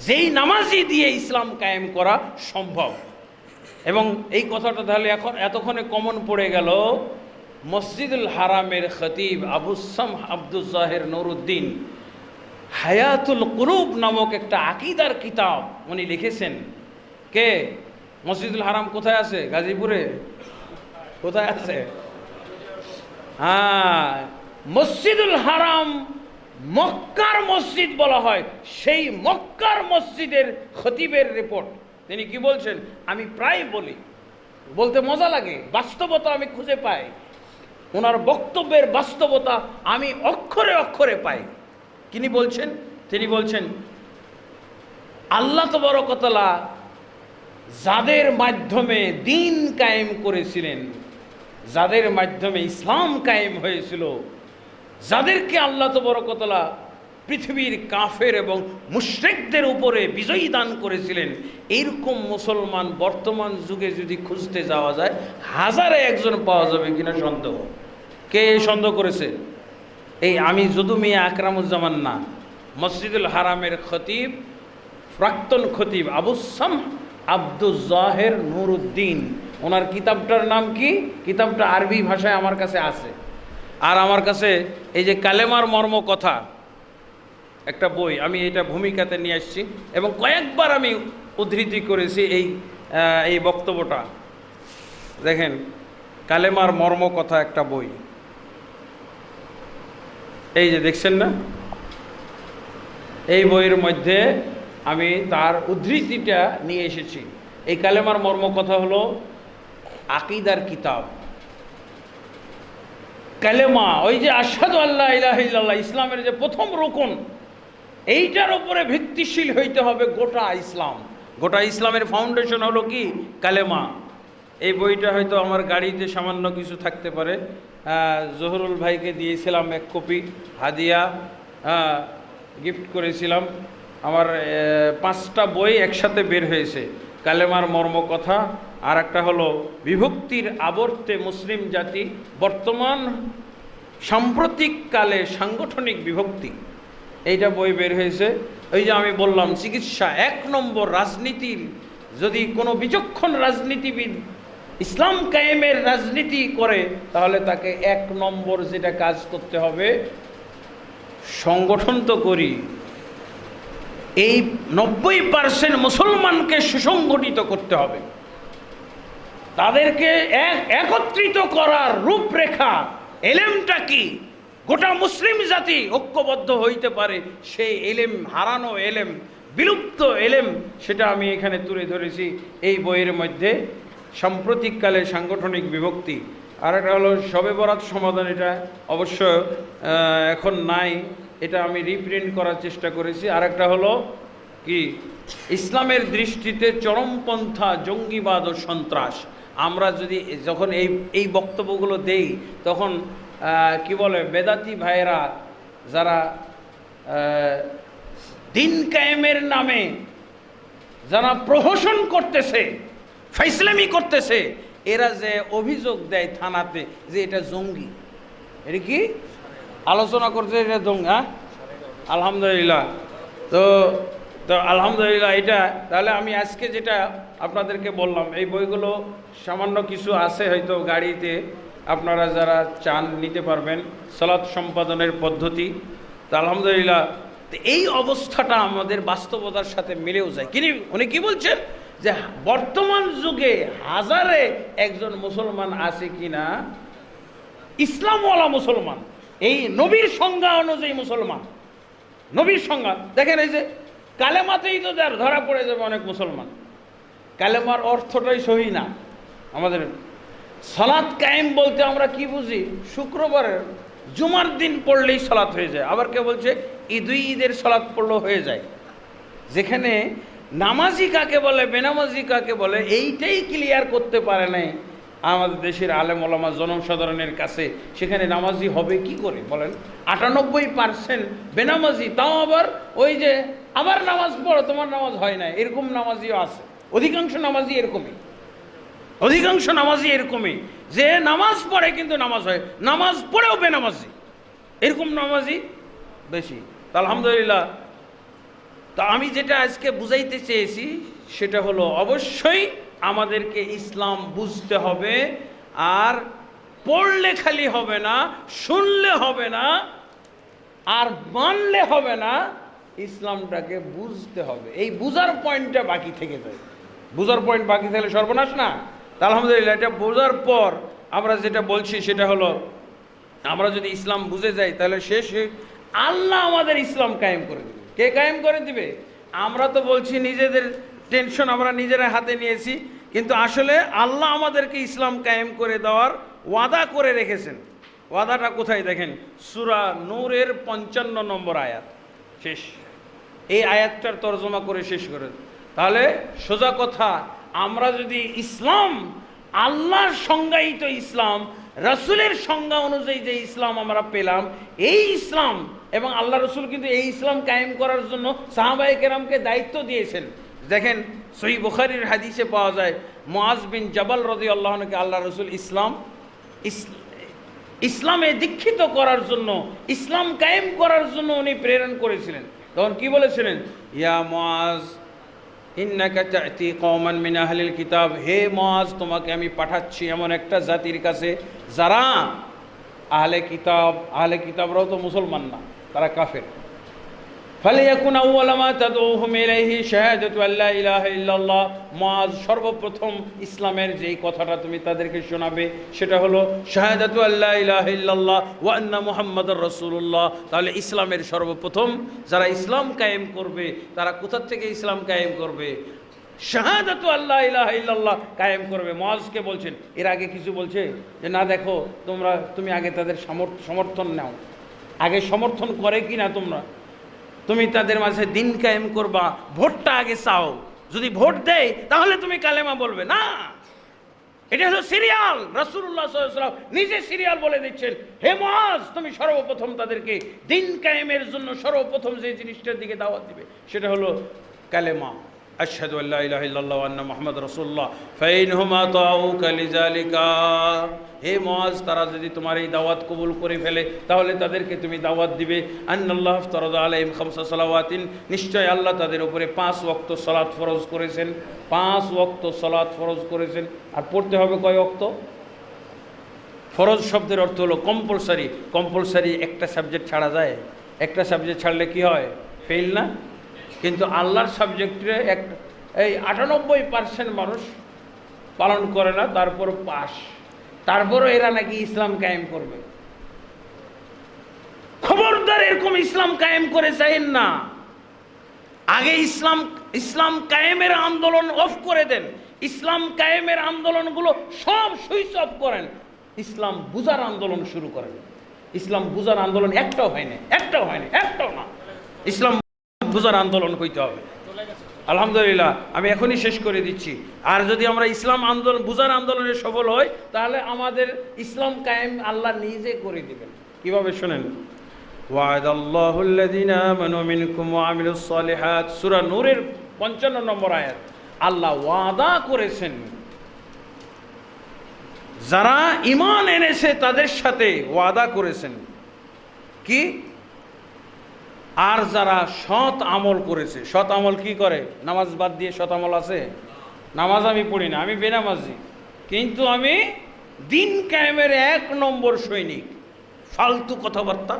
A: যেই নামাজি দিয়ে ইসলাম কায়েম করা সম্ভব। এবং এই কথাটা তাহলে এখন এতক্ষণে কমন পড়ে গেল। মসজিদুল হারামের খতিব আবু সামহ আব্দুল জাহের নুরুদ্দিন হায়াতুল কুলুব নামক একটা আকীদার কিতাব উনি লিখেছেন। কে? মসজিদুল হারাম কোথায় আছে? গাজীপুরে। কোথায় আছে? হ্যাঁ, মসজিদুল হারাম মক্কার মসজিদ বলা হয়। সেই মক্কার মসজিদের খতিবের রিপোর্ট। তিনি কি বলছেন? আমি প্রায় বলি, বলতে মজা লাগে, বাস্তবতা আমি খুঁজে পাই, ওনার বক্তব্যের বাস্তবতা আমি অক্ষরে অক্ষরে পাই। তিনি বলছেন, আল্লাহ তাবারক ওয়া তাআলা যাদের মাধ্যমে দিন কায়েম করেছিলেন, যাদের মাধ্যমে ইসলাম কায়েম হয়েছিল, যাদেরকে আল্লাহ তাবারক ওয়া তাআলা পৃথিবীর কাফের এবং মুশরিকদের উপরে বিজয়ী দান করেছিলেন, এইরকম মুসলমান বর্তমান যুগে যদি খুঁজতে যাওয়া যায়, হাজারে একজন পাওয়া যাবে কিনা সন্দেহ। কে সন্দেহ করেছে? এই আমি যদু মিয়া আকরামুজ্জামান না, মসজিদুল হারামের খতিব, প্রাক্তন খতিব আবু সামহ আব্দুল জাহের নুরুদ্দিন। ওনার কিতাবটার নাম কি? কিতাবটা আরবি ভাষায় আমার কাছে আছে। আর আমার কাছে এই যে কালেমার মর্ম কথা একটা বই, আমি এটা ভূমিকাতে নিয়ে আসছি এবং কয়েকবার আমি উদ্ধৃতি করেছি এই বক্তব্যটা। দেখেন, কালেমার মর্ম কথা একটা বই, এই যে দেখছেন না, এই বইয়ের মধ্যে আমি তার উদ্ধৃতিটা নিয়ে এসেছি। এই কালেমার মর্ম কথা হলো আকীদার কিতাব। কালেমা, ওই যে আশহাদু আল্লা ইলাহা ইল্লাল্লাহ, ইসলামের যে প্রথম রুকন, এইটার উপরে ভিত্তিশীল হইতে হবে গোটা ইসলাম। গোটা ইসলামের ফাউন্ডেশন হলো কি? কালেমা। এই বইটা হয়তো আমার গাড়িতে সামান্য কিছু থাকতে পারে, জহুরুল ভাইকে দিয়েছিলাম 1 কপি হাদিয়া, গিফট করেছিলাম। আমার 5টা বই একসাথে বের হয়েছে, কালেমার মর্ম কথা, আর একটা হলো বিভক্তির আবর্তে মুসলিম জাতি, বর্তমান সাম্প্রতিককালে সাংগঠনিক বিভক্তি, এইটা বই বের হয়েছে। ওই যে আমি বললাম চিকিৎসা 1 নম্বর, রাজনীতির যদি কোনো বিচক্ষণ রাজনীতিবিদ ইসলাম কায়েমের রাজনীতি করে, তাহলে তাকে 1 নম্বর যেটা কাজ করতে হবে, সংগঠন তো করি, এই 90% মুসলমানকে সুসংগঠিত করতে হবে, তাদেরকে একত্রিত করার রূপরেখা, এলেমটা কি, গোটা মুসলিম জাতি ঐক্যবদ্ধ হইতে পারে, সেই এলেম, হারানো এলেম, বিলুপ্ত এলেম, সেটা আমি এখানে তুলে ধরেছি এই বইয়ের মধ্যে। সাম্প্রতিককালে সাংগঠনিক বিভক্তি, আর একটা হলো শবে বরাত সমাধান, এটা অবশ্য এখন নাই, এটা আমি রিপ্রিন্ট করার চেষ্টা করেছি। আর একটা হলো কি, ইসলামের দৃষ্টিতে চরমপন্থা, জঙ্গিবাদ ও সন্ত্রাস। আমরা যদি যখন এই বক্তব্যগুলো দেই, তখন কি বলে বেদাতি ভাইয়েরা, যারা দিন কায়েমের নামে যারা প্রহসন করতেছে, ফাইসলামি করতেছে, এরা যে অভিযোগ দেয় থানাতে যে এটা জঙ্গি, এটা কি আলোচনা করছে, এটা জঙ্গি। হ্যাঁ, আলহামদুলিল্লাহ। তো তো আলহামদুলিল্লাহ, এটা তাহলে আমি আজকে যেটা আপনাদেরকে বললাম, এই বইগুলো সামান্য কিছু আছে হয়তো গাড়িতে, আপনারা যারা চান নিতে পারবেন, সালাত সম্পাদনের পদ্ধতি। তো আলহামদুলিল্লাহ, তো এই অবস্থাটা আমাদের বাস্তবতার সাথে মিলেও যায়। উনি কি বলছেন যে বর্তমান যুগে হাজারে একজন মুসলমান আছে কিনা ইসলামওয়ালা মুসলমান, এই নবীর সংজ্ঞা অনুযায়ী মুসলমান, নবীর সংজ্ঞা দেখেন, এই যে কালেমাতেই তো ধরা পড়ে যাবে অনেক মুসলমান। কালেমার অর্থটাই সহি না। আমাদের সালাত কায়েম বলতে আমরা কি বুঝি? শুক্রবারের জুমার দিন পড়লেই সালাত হয়ে যায়। আবার কে বলছে ঈদের সালাত পড়লেও হয়ে যায়। যেখানে নামাজি কাকে বলে, বেনামাজি কাকে বলে, এইটাই ক্লিয়ার করতে পারে নাই আমাদের দেশের আলেম ওলামা জনসাধারণের কাছে। সেখানে নামাজি হবে কি করে বলেন? 98% বেনামাজি, তাও আবার ওই যে আবার নামাজ পড়ো, তোমার নামাজ হয় না, এরকম নামাজিও আছে। অধিকাংশ নামাজি এরকমই, অধিকাংশ নামাজি এরকমই, যে নামাজ পড়ে কিন্তু নামাজ হয়, নামাজ পড়েও বেনামাজি, এরকম নামাজি বেশি। তা আলহামদুলিল্লাহ, তা আমি যেটা আজকে বুঝাইতে চেয়েছি সেটা হলো, অবশ্যই আমাদেরকে ইসলাম বুঝতে হবে, আর পড়লে খালি হবে না, শুনলে হবে না, আর মানলে হবে না, ইসলামটাকে বুঝতে হবে। এই বুঝার পয়েন্টটা বাকি থেকে যায়। বুঝার পয়েন্ট বাকি থাকলে সর্বনাশ না। তা আলহামদুলিল্লাহ, এটা বোঝার পর আমরা যেটা বলছি সেটা হলো, আমরা যদি ইসলাম বুঝে যাই তাহলে শেষে আল্লাহ আমাদের ইসলাম কায়েম করে দেবে। কে কায়েম করে দিবে? আমরা তো বলছি নিজেদের টেনশন আমরা নিজেরা হাতে নিয়েছি, কিন্তু আসলে আল্লাহ আমাদেরকে ইসলাম কায়েম করে দেওয়ার ওয়াদা করে রেখেছেন। ওয়াদাটা কোথায় দেখেন, সূরা নূরের 55 নম্বর আয়াত শেষ। এই আয়াতটার তর্জমা করে শেষ করে, তাহলে সোজা কথা, আমরা যদি ইসলাম, আল্লাহর সংজ্ঞায়িত ইসলাম, রাসূলের সংজ্ঞা অনুযায়ী যে ইসলাম আমরা পেলাম, এই ইসলাম, এবং আল্লাহ রসুল কিন্তু এই ইসলাম কায়েম করার জন্য সাহাবায়ে কেরামকে দায়িত্ব দিয়েছেন। দেখেন সহিহ বুখারীর হাদিসে পাওয়া যায়, মুআজ বিন জাবাল রাদিয়াল্লাহু আনহুকে আল্লাহ রসুল ইসলামে দীক্ষিত করার জন্য, ইসলাম কায়েম করার জন্য উনি প্রেরণ করেছিলেন। তখন কি বলেছিলেন? ইয়া মুআজ ইন্নাকা তা'তি কওমান মিন আহলিল কিতাব, হে মুআজ, তোমাকে আমি পাঠাচ্ছি এমন একটা জাতির কাছে যারা আহলে কিতাব। আহলে কিতাবরাও তো মুসলমান না, তারা কাফের। ফালিয়াকুন আউওয়ালা মা তাদউহুম ইলাইহি শাহাদাতু আল্লা ইলাহা ইল্লাল্লাহ। মুআজ, সর্বপ্রথম ইসলামের যেই কথাটা তুমি তাদেরকে শোনাবে সেটা হলো শাহাদাতু আল্লা ইলাহা ইল্লাল্লাহ ওয়া আন্না মুহাম্মাদুর রাসূলুল্লাহ। তাহলে ইসলামের সর্বপ্রথম যারা ইসলাম কায়েম করবে, তারা কোথা থেকে ইসলাম কায়েম করবে? শাহাদাতু আল্লা ইলাহা ইল্লাল্লাহ কায়েম করবে। মুআজকে বলছেন, এর আগে কিছু বলছে যে না, দেখো তুমি আগে তাদের সমর্থন নাও, আগে সমর্থন করে কি না তুমি তাদের মাঝে দিন কায়েম করবা, ভোটটা আগে চাও, যদি ভোট দেয় তাহলে তুমি কালেমা বলবে না। এটা হলো সিরিয়াল। রাসূলুল্লাহ সাল্লাল্লাহু আলাইহি ওয়াসাল্লাম নিজে সিরিয়াল বলে দিচ্ছেন, হে মুআজ, তুমি সর্বপ্রথম তাদেরকে দিন কায়েমের জন্য সর্বপ্রথম যে জিনিসটার দিকে দাওয়াত দিবে সেটা হলো কালেমা, আশহাদু আল্লা ইলাহা ইল্লাল্লাহ ওয়া আন্না মুহাম্মাদুর রাসূলুল্লাহ ফাইনহুম আতাউকা লিযালিকা। হে মুআজ, তারা যদি তোমার এই দাওয়াত কবুল করে ফেলে তাহলে তাদেরকে তুমি দাওয়াত দিবে আন্নাল্লাহ ফরদা আলাইহিম খামসা সালাওয়াতিন, নিশ্চয় আল্লাহ তাদের উপরে 5 ওয়াক্ত সালাত ফরজ করেছেন। 5 ওয়াক্ত সালাত ফরজ করেছেন। আর পড়তে হবে কয় ওয়াক্ত? ফরজ শব্দের অর্থ হলো কম্পালসারি। কম্পালসারি একটা সাবজেক্ট ছাড়া যায়? একটা সাবজেক্ট ছাড়লে কি হয়? ফেল না? কিন্তু আল্লাহর সাবজেক্টে এই 98% মানুষ পালন করে না, তারপর পাস, তারপরও এরা নাকি ইসলাম কায়েম করবে। খবরদার এরকম ইসলাম কায়েম করে চাইেন না। আগে ইসলাম কায়েমের আন্দোলন অফ করে দেন, ইসলাম কায়েমের আন্দোলনগুলো সব সুইচ অফ করেন, ইসলাম বুঝার আন্দোলন শুরু করেন। ইসলাম বুঝার আন্দোলন একটাও হয়নি, একটাও না। ইসলাম বুঝার আন্দোলন হইতে হবে। আলহামদুলিল্লাহ, আমি এখনই শেষ করে দিচ্ছি। আর যদি আমরা ইসলাম বুঝার আন্দোলনে সফল হই তাহলে আমাদের ইসলাম কায়েম আল্লাহ নিজে করে দিবেন। কিভাবে? শোনেন, ওয়াদাল্লাহুল্লাযীনা আমানু মিনকুম ওয়া আমিলুস সালিহাত, সূরা নূরের 55 নম্বর আয়াত। আল্লাহ ওয়াদা করেছেন যারা ঈমান এনেছে তাদের সাথে ওয়াদা করেছেন কি, আর যারা সৎ আমল করেছে। সৎ আমল কি করে? নামাজ বাদ দিয়ে সৎ আমল আছে? নামাজ আমি পড়ি না, আমি বেনামাজি, কিন্তু আমি দিন কায়েমের 1 নম্বর সৈনিক। ফালতু কথাবার্তা।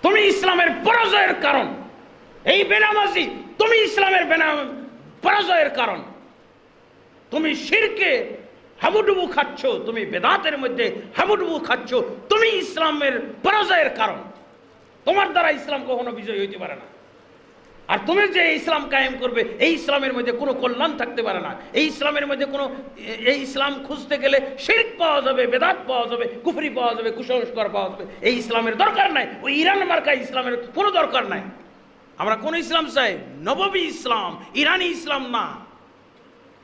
A: তুমি ইসলামের পরাজয়ের কারণ। এই বেনামাজি, তুমি ইসলামের পরাজয়ের কারণ। তুমি শিরকে হাবুডুবু খাচ্ছ, তুমি বেদাতের মধ্যে হাবুডুবু খাচ্ছ, তুমি ইসলামের পরাজয়ের কারণ। তোমার দ্বারা ইসলাম কখনো বিজয় হইতে পারে না। আর তুমি যে ইসলাম কায়েম করবে, এই ইসলামের মধ্যে কোনো কল্যাণ থাকতে পারে না। এই ইসলামের মধ্যে কোনো, এই ইসলাম খুঁজতে গেলে শিরক পাওয়া যাবে, বেদাত পাওয়া যাবে, কুফরি পাওয়া যাবে, কুসংস্কার পাওয়া যাবে। এই ইসলামের দরকার নাই। ওই ইরান মার্কা ইসলামের কোনো দরকার নাই। আমরা কোন ইসলাম চাই? নববী ইসলাম, ইরানি ইসলাম না।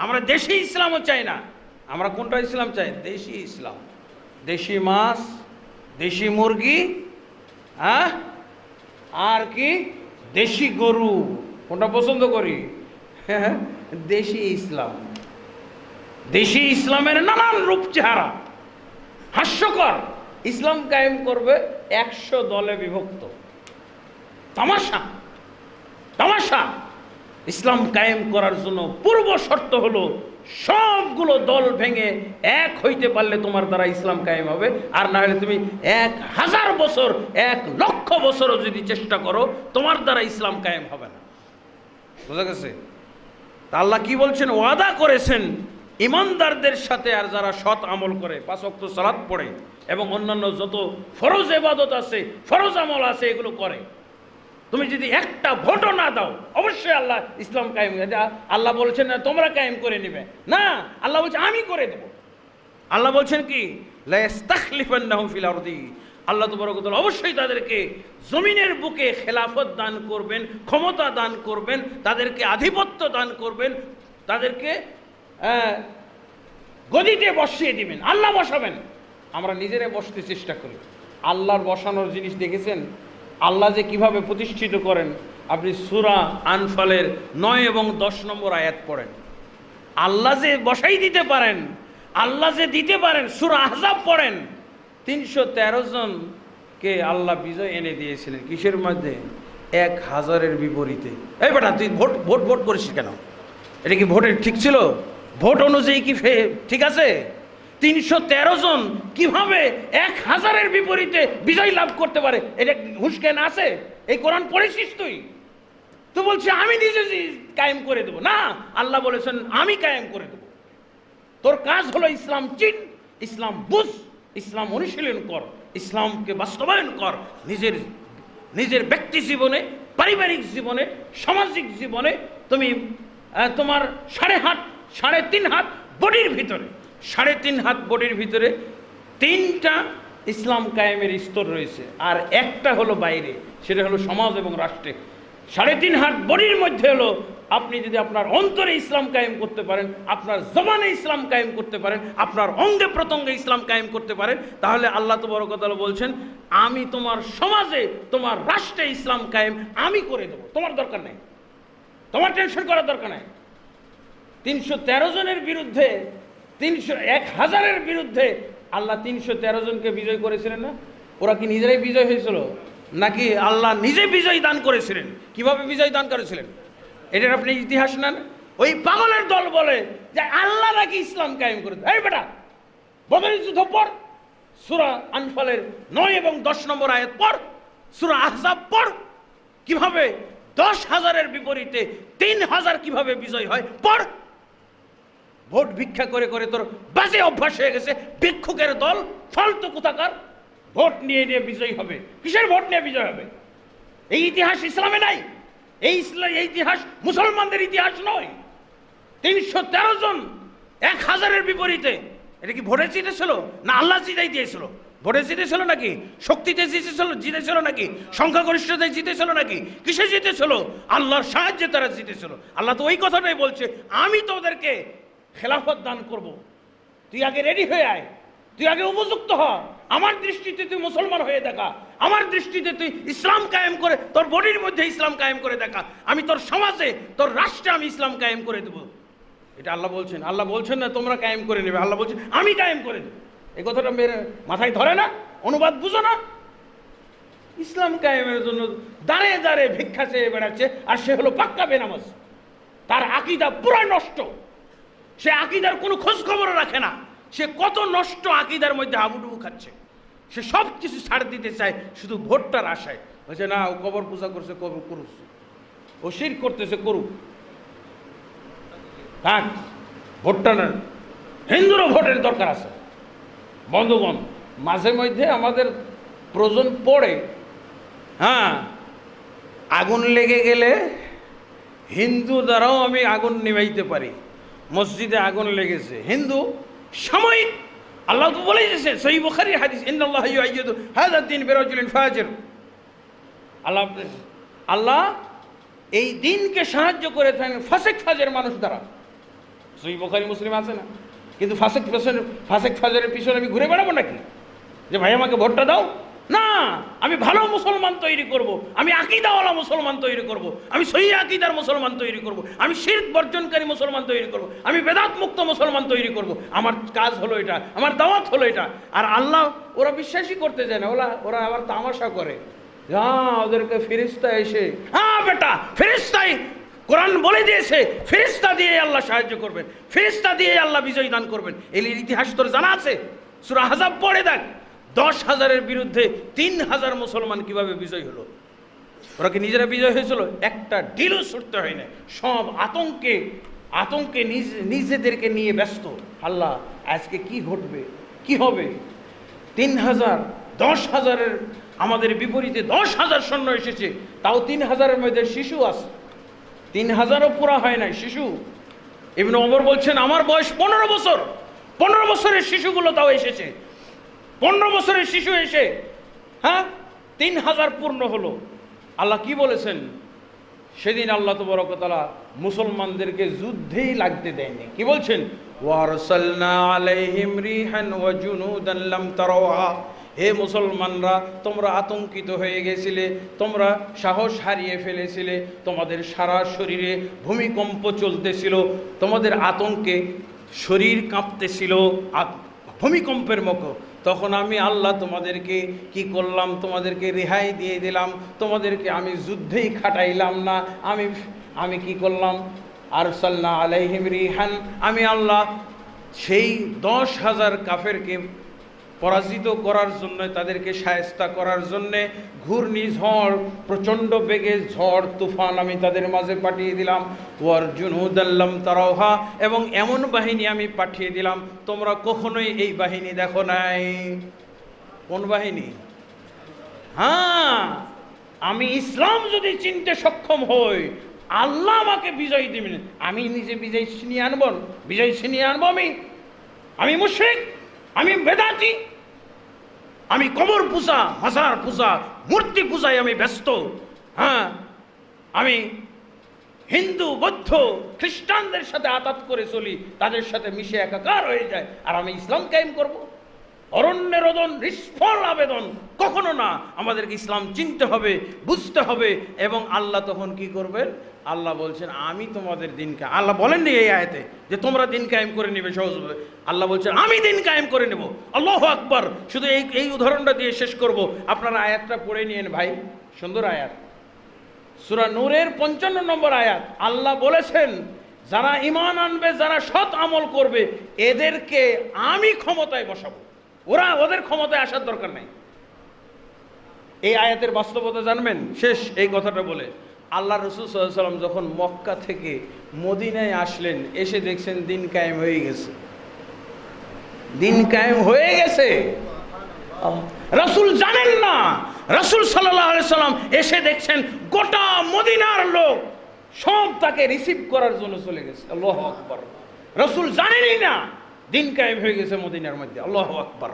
A: আমরা দেশি ইসলামও চাই না। আমরা কোনটা ইসলাম চাই? দেশি ইসলাম। দেশি মাছ, দেশি মুরগি, হ্যাঁ, আর কি দেশি গরু। কোনটা পছন্দ করি? দেশি ইসলাম। দেশি ইসলামের নানান রূপ চেহারা, হাস্যকর। ইসলাম কায়েম করবে 100 দলে বিভক্ত। তামাশা, তামাশা। ইসলাম কায়েম করার জন্য পূর্ব শর্ত হলো সবগুলো দল ভেঙে এক হইতে পারলে তোমার দ্বারা ইসলাম কায়েম হবে। আর না হলে তুমি 1000 বছর, 1,00,000 বছরও যদি চেষ্টা করো, তোমার দ্বারা ইসলাম কায়েম হবে না। বুঝা গেছে? তা আল্লাহ কি বলছেন? ওয়াদা করেছেন ইমানদারদের সাথে, আর যারা সৎ আমল করে, 5 ওয়াক্ত সালাত পড়ে এবং অন্যান্য যত ফরজ ইবাদত আছে, ফরজ আমল আছে, এগুলো করে। তুমি যদি একটা ভোটও না দাও, অবশ্যই আল্লাহ ইসলাম কায়েম। আল্লাহ বলছেন না তোমরা কায়েম করে নিবে, না, আল্লাহ বলছে আমি করে দেব। আল্লাহ বলছেন কি, লা ইস্তাখলিফান্নাহুম ফিল আরদি, আল্লাহ তাবারক ওয়া তাআলা অবশ্যই তাদেরকে জমিনের বুকে খেলাফত দান করবেন, ক্ষমতা দান করবেন, তাদেরকে আধিপত্য দান করবেন, তাদেরকে গদিতে বসিয়ে দিবেন। আল্লাহ বসাবেন। আমরা নিজেরা বসতে চেষ্টা করি। আল্লাহর বসানোর জিনিস দেখেছেন? আল্লাহ যে কিভাবে প্রতিষ্ঠিত করেন, আপনি সূরা আনফালের 9 এবং 10 নম্বর আয়াত পড়েন। আল্লাহ যে বসাই দিতে পারেন, আল্লাহ যে দিতে পারেন। সূরা আহজাব পড়েন। 313 জনকে আল্লাহ বিজয় এনে দিয়েছিলেন। কিসের মধ্যে? 1000-এর বিপরীতে। এই বেটা, তুই ভোট ভোট ভোট করিস কেন? এটা কি ভোটের ঠিক ছিল? ভোট অনুযায়ী কি ঠিক আছে? 313 জন কিভাবে 1000-এর বিপরীতে বিজয় লাভ করতে পারে? এটা হুঁশজ্ঞান আছে? এই কোরআন পড়েছিস তুই? তো বলছে আমি নিজে কায়েম করে দেব। না, আল্লাহ বলেছেন আমি কায়েম করে দেব। তোর কাজ হলো ইসলাম চিন, ইসলাম বুঝ, ইসলাম অনুশীলন কর, ইসলামকে বাস্তবায়ন কর। নিজের ব্যক্তি জীবনে, পারিবারিক জীবনে, সামাজিক জীবনে তুমি তোমার 3.5 হাত বডির ভিতরে, 3.5 হাত বডির ভিতরে 3টা ইসলাম কায়েমের স্তর রয়েছে, আর একটা হলো বাইরে, সেটা হলো সমাজ এবং রাষ্ট্রে। 3.5 হাত বডির মধ্যে হলো আপনি যদি আপনার অন্তরে ইসলাম কায়েম করতে পারেন, আপনার জবানে ইসলাম কায়েম করতে পারেন, আপনার অঙ্গে প্রত্যঙ্গে ইসলাম কায়েম করতে পারেন, তাহলে আল্লাহ তাবারক ওয়া তাআলা বলছেন আমি তোমার সমাজে, তোমার রাষ্ট্রে ইসলাম কায়েম আমি করে দেবো। তোমার দরকার নেই, তোমার টেনশন করার দরকার নেই। 313 জনের বিরুদ্ধে, 1000-এর বিরুদ্ধে আল্লাহ 313 জনকে বিজয় করেছিলেন না? ওরা কি নিজেরাই বিজয় হয়েছিল, নাকি আল্লাহ নিজে বিজয় দান করেছিলেন? কিভাবে বিজয় দান করেছিলেন? এটার আপনি ইতিহাস নেন। ওই পাগলের দল বলে যে আল্লাহ নাকি ইসলাম কায়েম করে। এই বেটা, বদরের যুদ্ধ পড়, সূরা আনফালের 9 এবং 10 নম্বর আয়াত পড়, সূরা আহজাব পড়। কিভাবে 10,000-এর বিপরীতে 3,000 কিভাবে বিজয় হয় পড়। ভোট ভিক্ষা করে করে তোর বাজে অভ্যাস হয়ে গেছে। ভিক্ষুকের দল, ফালতু কোথাকার। ভোট নিয়ে নিয়ে বিজয় হবে। কিসের ভোট নিয়ে বিজয় হবে? এই ইতিহাস ইসলামে নাই। এই ইতিহাস মুসলমানদের ইতিহাস নয়। 313 জন 1000-এর বিপরীতে। এটা কি ভোটে জিতেছিল, না আল্লাহ জিতাই দিয়েছিল? ভোটে জিতেছিল নাকি? শক্তিতে জিতেছিল নাকি? সংখ্যাগরিষ্ঠতায় জিতেছিল নাকি? কিসে জিতেছিল? আল্লাহর সাহায্যে তারা জিতেছিল। আল্লাহ তো ওই কথাটাই বলছে, আমি তোদেরকে খেলাফত দান করব, তুই আগে রেডি হয়ে আয়। তুই আগে উপযুক্ত হ, আমার দৃষ্টিতে তুই মুসলমান হয়ে দেখা, আমার দৃষ্টিতে তুই ইসলাম কায়েম করে, তোর বডির মধ্যে ইসলাম কায়েম করে দেখা, আমি তোর সমাজে তোর রাষ্ট্রে আমি ইসলাম কায়েম করে দেবো। এটা আল্লাহ বলছেন। আল্লাহ বলছেন না তোমরা কায়েম করে নেবে, আল্লাহ বলছেন আমি কায়েম করে দেবো। এই কথাটা মেরে মাথায় ধরে না? অনুবাদ বুঝো না? ইসলাম কায়েমের জন্য দাঁড়ে দাঁড়ে ভিক্ষা চেয়ে বেড়াচ্ছে, আর সে হলো পাক্কা বেনামাজ। তার আকীদা পুরো নষ্ট, সে আকীদার কোনো খোঁজ খবর রাখে না। সে কত নষ্ট আকীদার মধ্যে হাবুডুবু খাচ্ছে। সে সব কিছু ছাড় দিতে চায় শুধু ভোটটার আশায়। বলছে না, ও কবর পূজা করছে, কবর করুক, ও শিরক করতেছে, করুক, থাক, ভোটটা না। হিন্দুরও ভোটের দরকার আছে। বন্ধুগণ, মাঝে মধ্যে আমাদের প্রয়োজন পড়ে, হ্যাঁ, আগুন লেগে গেলে হিন্দু দ্বারাও আমি আগুন নিভাইতে পারি। মসজিদে আগুন লেগেছে, হিন্দু সাময়িক, আল্লাহ তো বলেই দিয়েছে সহিহ বুখারীর হাদিস, ইন্নাল্লাহা ইউআইয়িদু হাযা দ্বীন বিরাজুলিন ফাজির। আল্লাহ এই দিনকে সাহায্য করে থাকেন ফাসিক ফাজের মানুষ দ্বারা। সহিহ বুখারী মুসলিম আছে না? কিন্তু ফাসিক ফাজের পিছনে আমি ঘুরে বেড়াবো নাকি যে ভাই আমাকে ভোটটা দাও? না, আমি ভালো মুসলমান তৈরি করব, আমি আকীদাওয়ালা মুসলমান তৈরি করব, আমি সহিহ আকীদার মুসলমান তৈরি করব, আমি শিরক বর্জনকারী মুসলমান তৈরি করব, আমি বেদাত মুক্ত মুসলমান তৈরি করব। আমার কাজ হলো এটা, আমার দাওয়াত হলো এটা। আর আল্লাহ ওরা বিশ্বাসই করতে যায় না, ওরা আবার তামাশা করে। হ্যাঁ, ওদেরকে ফেরেশতা এসে, হ্যাঁ বেটা, ফেরেশতাই, কোরআন বলে দিয়েছে ফেরেশতা দিয়ে আল্লাহ সাহায্য করবেন, ফেরেশতা দিয়ে আল্লাহ বিজয় দান করবেন। এর ইতিহাস তোর জানা আছে? সূরা আহজাব পড়ে দেখ, 10,000-এর বিরুদ্ধে 3,000 মুসলমান কিভাবে বিজয় হলো। ওরা কি নিজেরা বিজয় হয়েছিল? একটা ঢিলও ছুটতে হয় না, সব আতঙ্কে নিজেদেরকে নিয়ে ব্যস্ত। আল্লাহ আজকে কি ঘটবে, কি হবে? 3,000, 10,000-এর আমাদের বিপরীতে 10,000 সৈন্য এসেছে, তাও 3,000-এর মধ্যে শিশু আছে, 3,000-ও পুরা হয় নাই শিশু। ইবনে ওমর বলছেন আমার বয়স 15 বছর, 15 বছরের শিশুগুলো তাও এসেছে। 15 বছরের শিশু এসে, হ্যাঁ, 3,000 পূর্ণ হলো। আল্লাহ কি বলেছেন? সেদিন আল্লাহ তাবারক ওয়া তাআলা মুসলমানদেরকে যুদ্ধেই লাগতে দেয়নি। কি বলছেন? ওয়ারসালনা আলাইহিম রিহান ওয়া জুনুদান লাম তারাওহা। হে মুসলমানরা, তোমরা আতঙ্কিত হয়ে গেছিলে, তোমরা সাহস হারিয়ে ফেলেছিলে, তোমাদের সারা শরীরে ভূমিকম্প চলতেছিল, তোমাদের আতঙ্কে শরীর কাঁপতেছিল ভূমিকম্পের মতো। তখন আমি আল্লাহ তোমাদেরকে কি করলাম? তোমাদেরকে রেহাই দিয়ে দিলাম, তোমাদেরকে আমি যুদ্ধেই খাটাইলাম না। আমি কি করলাম? আরসালনা আলাইহিম রিহান, আমি আল্লাহ সেই 10,000 কাফেরকে পরাজিত করার জন্য, তাদেরকে শায়েস্তা করার জন্যে ঘূর্ণিঝড়, প্রচণ্ড বেগে ঝড় তুফান আমি তাদের মাঝে পাঠিয়ে দিলাম। ওয়ার জুনুদান লাম তারাওহা, এবং এমন বাহিনী আমি পাঠিয়ে দিলাম তোমরা কখনোই এই বাহিনী দেখো নাই। কোন বাহিনী? হ্যাঁ, আমি ইসলাম যদি চিনতে সক্ষম হই, আল্লাহ আমাকে বিজয় দিবেন। আমি নিজে বিজয় ছিনিয়ে আনবো আমি মুশরিক, আমি বেদাতি, আমি কবর পূজা, মাজার পূজা, মূর্তি পূজায় আমি ব্যস্ত। হ্যাঁ, আমি হিন্দু, বৌদ্ধ, খ্রিস্টানদের সাথে আতাত করে চলি, তাদের সাথে মিশে একাকার হয়ে যায়, আর আমি ইসলাম কায়েম করব? অরণ্যের রোদন, নিষ্ফল আবেদন, কখনো না। আমাদেরকে ইসলাম চিনতে হবে, বুঝতে হবে, এবং আল্লাহ তখন কি করবেন? আল্লাহ বলছেন আমি তোমাদের দিনকে, আল্লাহ বলেননি এই আয়াতে যে তোমরা দিন কায়েম করে নেবে সহজভাবে, আল্লাহ বলছেন আমি দিন কায়েম করে নেব। আল্লাহু আকবার। শুধু এই উদাহরণটা দিয়ে শেষ করব, আপনারা আয়াতটা পড়ে নিয়েন ভাই, সুন্দর আয়াত, সূরা নূরের 55 নম্বর আয়াত। আল্লাহ বলেছেন যারা ঈমান আনবে, যারা সৎ আমল করবে, এদেরকে আমি ক্ষমতায় বসাবো, ওদের ক্ষমতায় আসার দরকার নাই। এই আয়াতের বাস্তবতা জানবেন? শেষ এই কথাটা বলে, আল্লাহ রাসূল সাল্লাল্লাহু আলাইহি ওয়াসাল্লাম যখন মক্কা থেকে মদিনায় আসলেন, এসে দেখছেন দিন কায়েম হয়ে গেছে, দিন কায়েম হয়ে গেছে। রাসূল জানেন না, রাসূল সাল্লাল্লাহু আলাইহি ওয়াসাল্লাম এসে দেখছেন গোটা মদিনার লোক সব তাকে রিসিভ করার জন্য চলে গেছে। আল্লাহু আকবার। রাসূল জানেনই না দিন কায়েম হয়ে গেছে মদিনার মধ্যে। আল্লাহু আকবার।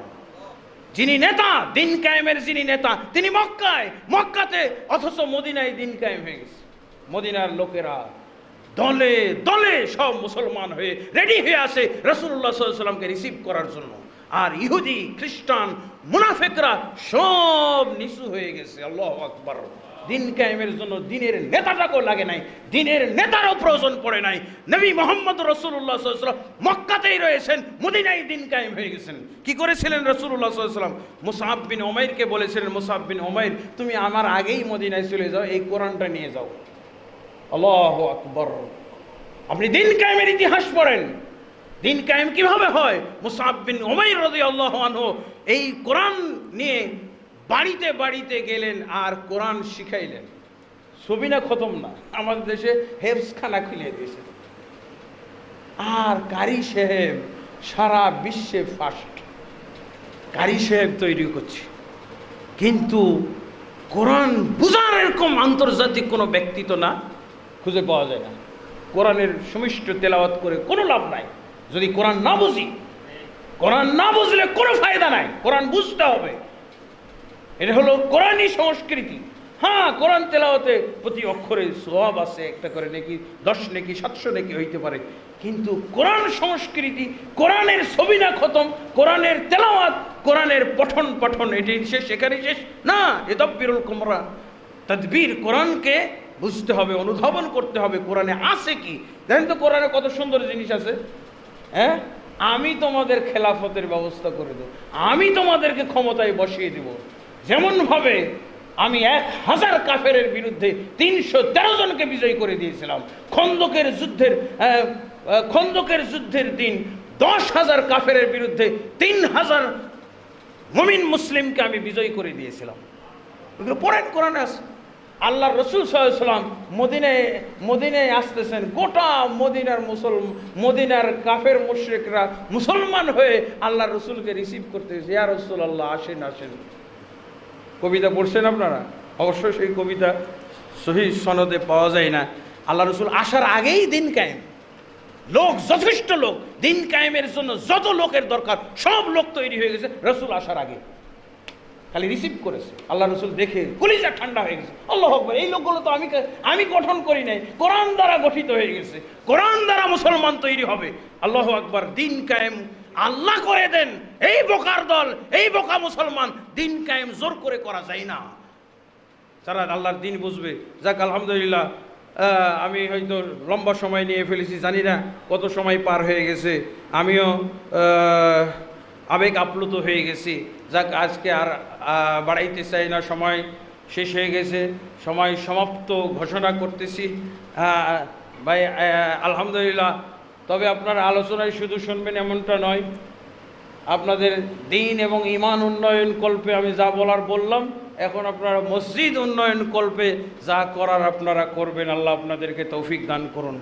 A: যিনি নেতা, দিন কায়েমের যিনি নেতা, তিনি মক্কাতে, অথচ মদিনায় দিন কায়েম হয়ে গেছে। মদিনার লোকেরা দলে দলে সব মুসলমান হয়ে রেডি হয়ে আসে রাসূলুল্লাহ সাল্লাল্লাহু আলাইহি ওয়াসাল্লামকে রিসিভ করার জন্য। আর ইহুদি খ্রিস্টান মুনাফিকরা সব নিচু হয়ে গেছে। আল্লাহু আকবার। দিন কায়েমের জন্য দিনের নেতাটাকেও লাগে নাই, দিনের নেতারও প্রয়োজন পড়ে নাই। নবী মুহাম্মদ রাসূলুল্লাহ সাল্লাল্লাহু আলাইহি ওয়াসাল্লাম মক্কাতেই রয়েছেন, মদিনায় দিন কায়েম হয়ে গেছেন। কি করেছিলেন রাসূলুল্লাহ সাল্লাল্লাহু আলাইহি ওয়াসাল্লাম? মুসআব বিন উমাইরকে বলেছিলেন, মুসআব বিন উমাইর তুমি আমার আগেই মদিনায় চলে যাও, এই কোরআনটা নিয়ে যাও। আল্লাহু আকবার। আপনি দিন কায়েমের ইতিহাস পড়েন, দিন কায়েম কিভাবে হয়। মুসআব বিন উমাইর রাদিয়াল্লাহু আনহু এই কোরআন নিয়ে বাড়িতে বাড়িতে গেলেন আর কোরআন শিখাইলেন। সবিনা খতম না, আমাদের দেশে হেফজখানা খুলে দিয়েছে। আর কারি সাহেব সারা বিশ্বে ফার্স্ট, কারি সাহেব তৈরি করছে। কিন্তু কোরআন বুঝার এরকম আন্তর্জাতিক কোনো ব্যক্তি তো না, খুঁজে পাওয়া যায় না। কোরআনের সুমিষ্ট তেলাওয়াত করে কোনো লাভ নাই যদি কোরআন না বুঝি। কোরআন না বুঝলে কোনো ফায়দা নাই, কোরআন বুঝতে হবে। এটা হলো কোরআনই সংস্কৃতি। হ্যাঁ, কোরআন তেলাওয়াতে প্রতি অক্ষরে সওয়াব আছে, একটা করে নেকি 10 নেকি 700 নেকি হইতে পারে। কিন্তু কোরআন সংস্কৃতি, কোরআনের সবিনা খতম, কোরআনের তেলাওয়াত, কোরআনের পঠন পাঠন এটাই শেষ, এখানেই শেষ না। ইদাব্বিরুল কুমরা, তাদবীর, কোরআনকে বুঝতে হবে, অনুধাবন করতে হবে কোরআনে আছে কি। দেখেন তো কোরআনে কত সুন্দর জিনিস আছে। হ্যাঁ, আমি তোমাদের খেলাফতের ব্যবস্থা করে দেব, আমি তোমাদেরকে ক্ষমতায় বসিয়ে দেব। যেমনভাবে আমি 1000 কাফেরের বিরুদ্ধে 313 জনকে বিজয় করে দিয়েছিলাম। খন্দকের যুদ্ধের দিন 10,000 কাফেরের বিরুদ্ধে 3000 মুমিন মুসলিমকে আমি বিজয় করে দিয়েছিলাম। এগুলো পড়েন, কোরআনে আছে। আল্লাহ রসুল সাল্লাল্লাহু আলাইহি ওয়াসাল্লাম মদিনায় আসতেছেন, গোটা মদিনার কাফের মুশরিকরা মুসলমান হয়ে আল্লাহ রসুলকে রিসিভ করতে গেছে। ইয়া রাসূলুল্লাহ, আসেন আসেন। কবিতা পড়ছেন আপনারা? অবশ্যই সেই কবিতা সহিহ সনদে পাওয়া যায় না। আল্লাহ রসুল আসার আগেই দিন কায়েম, লোক যথেষ্ট লোক, দিন কায়েমের জন্য যত লোকের দরকার সব লোক তৈরি হয়ে গেছে রসুল আসার আগে। খালি রিসিভ করেছে। আল্লাহ রসুল দেখে কলিজা ঠান্ডা হয়ে গেছে। আল্লাহু আকবার, এই লোকগুলো তো আমি গঠন করি নাই, কোরআন দ্বারা গঠিত হয়ে গেছে, কোরআন দ্বারা মুসলমান তৈরি হবে। আল্লাহু আকবার। দিন কায়েম আল্লাহ করে দেন। এই বোকার দল, এই বোকা মুসলমান, দিন কায়েম জোর করে করা যায় না। যারা আল্লাহর দিন বুঝবে, যাক আলহামদুলিল্লাহ। আমি হয়তো লম্বা সময় নিয়ে ফেলেছি, জানি না কত সময় পার হয়ে গেছে, আমিও আবেগ আপ্লুত হয়ে গেছি। যাক, আজকে আর বাড়াইতে চাই না, সময় শেষ হয়ে গেছে, সময় সমাপ্ত ঘোষণা করতেছি। ভাই আলহামদুলিল্লাহ। তবে আপনারা আলোচনায় শুধু শুনবেন এমনটা নয়, আপনাদের দিন এবং ঈমান উন্নয়ন কল্পে আমি যা বলার বললাম, এখন আপনারা মসজিদ উন্নয়ন কল্পে যা করার আপনারা করবেন। আল্লাহ আপনাদেরকে তৌফিক দান করুন।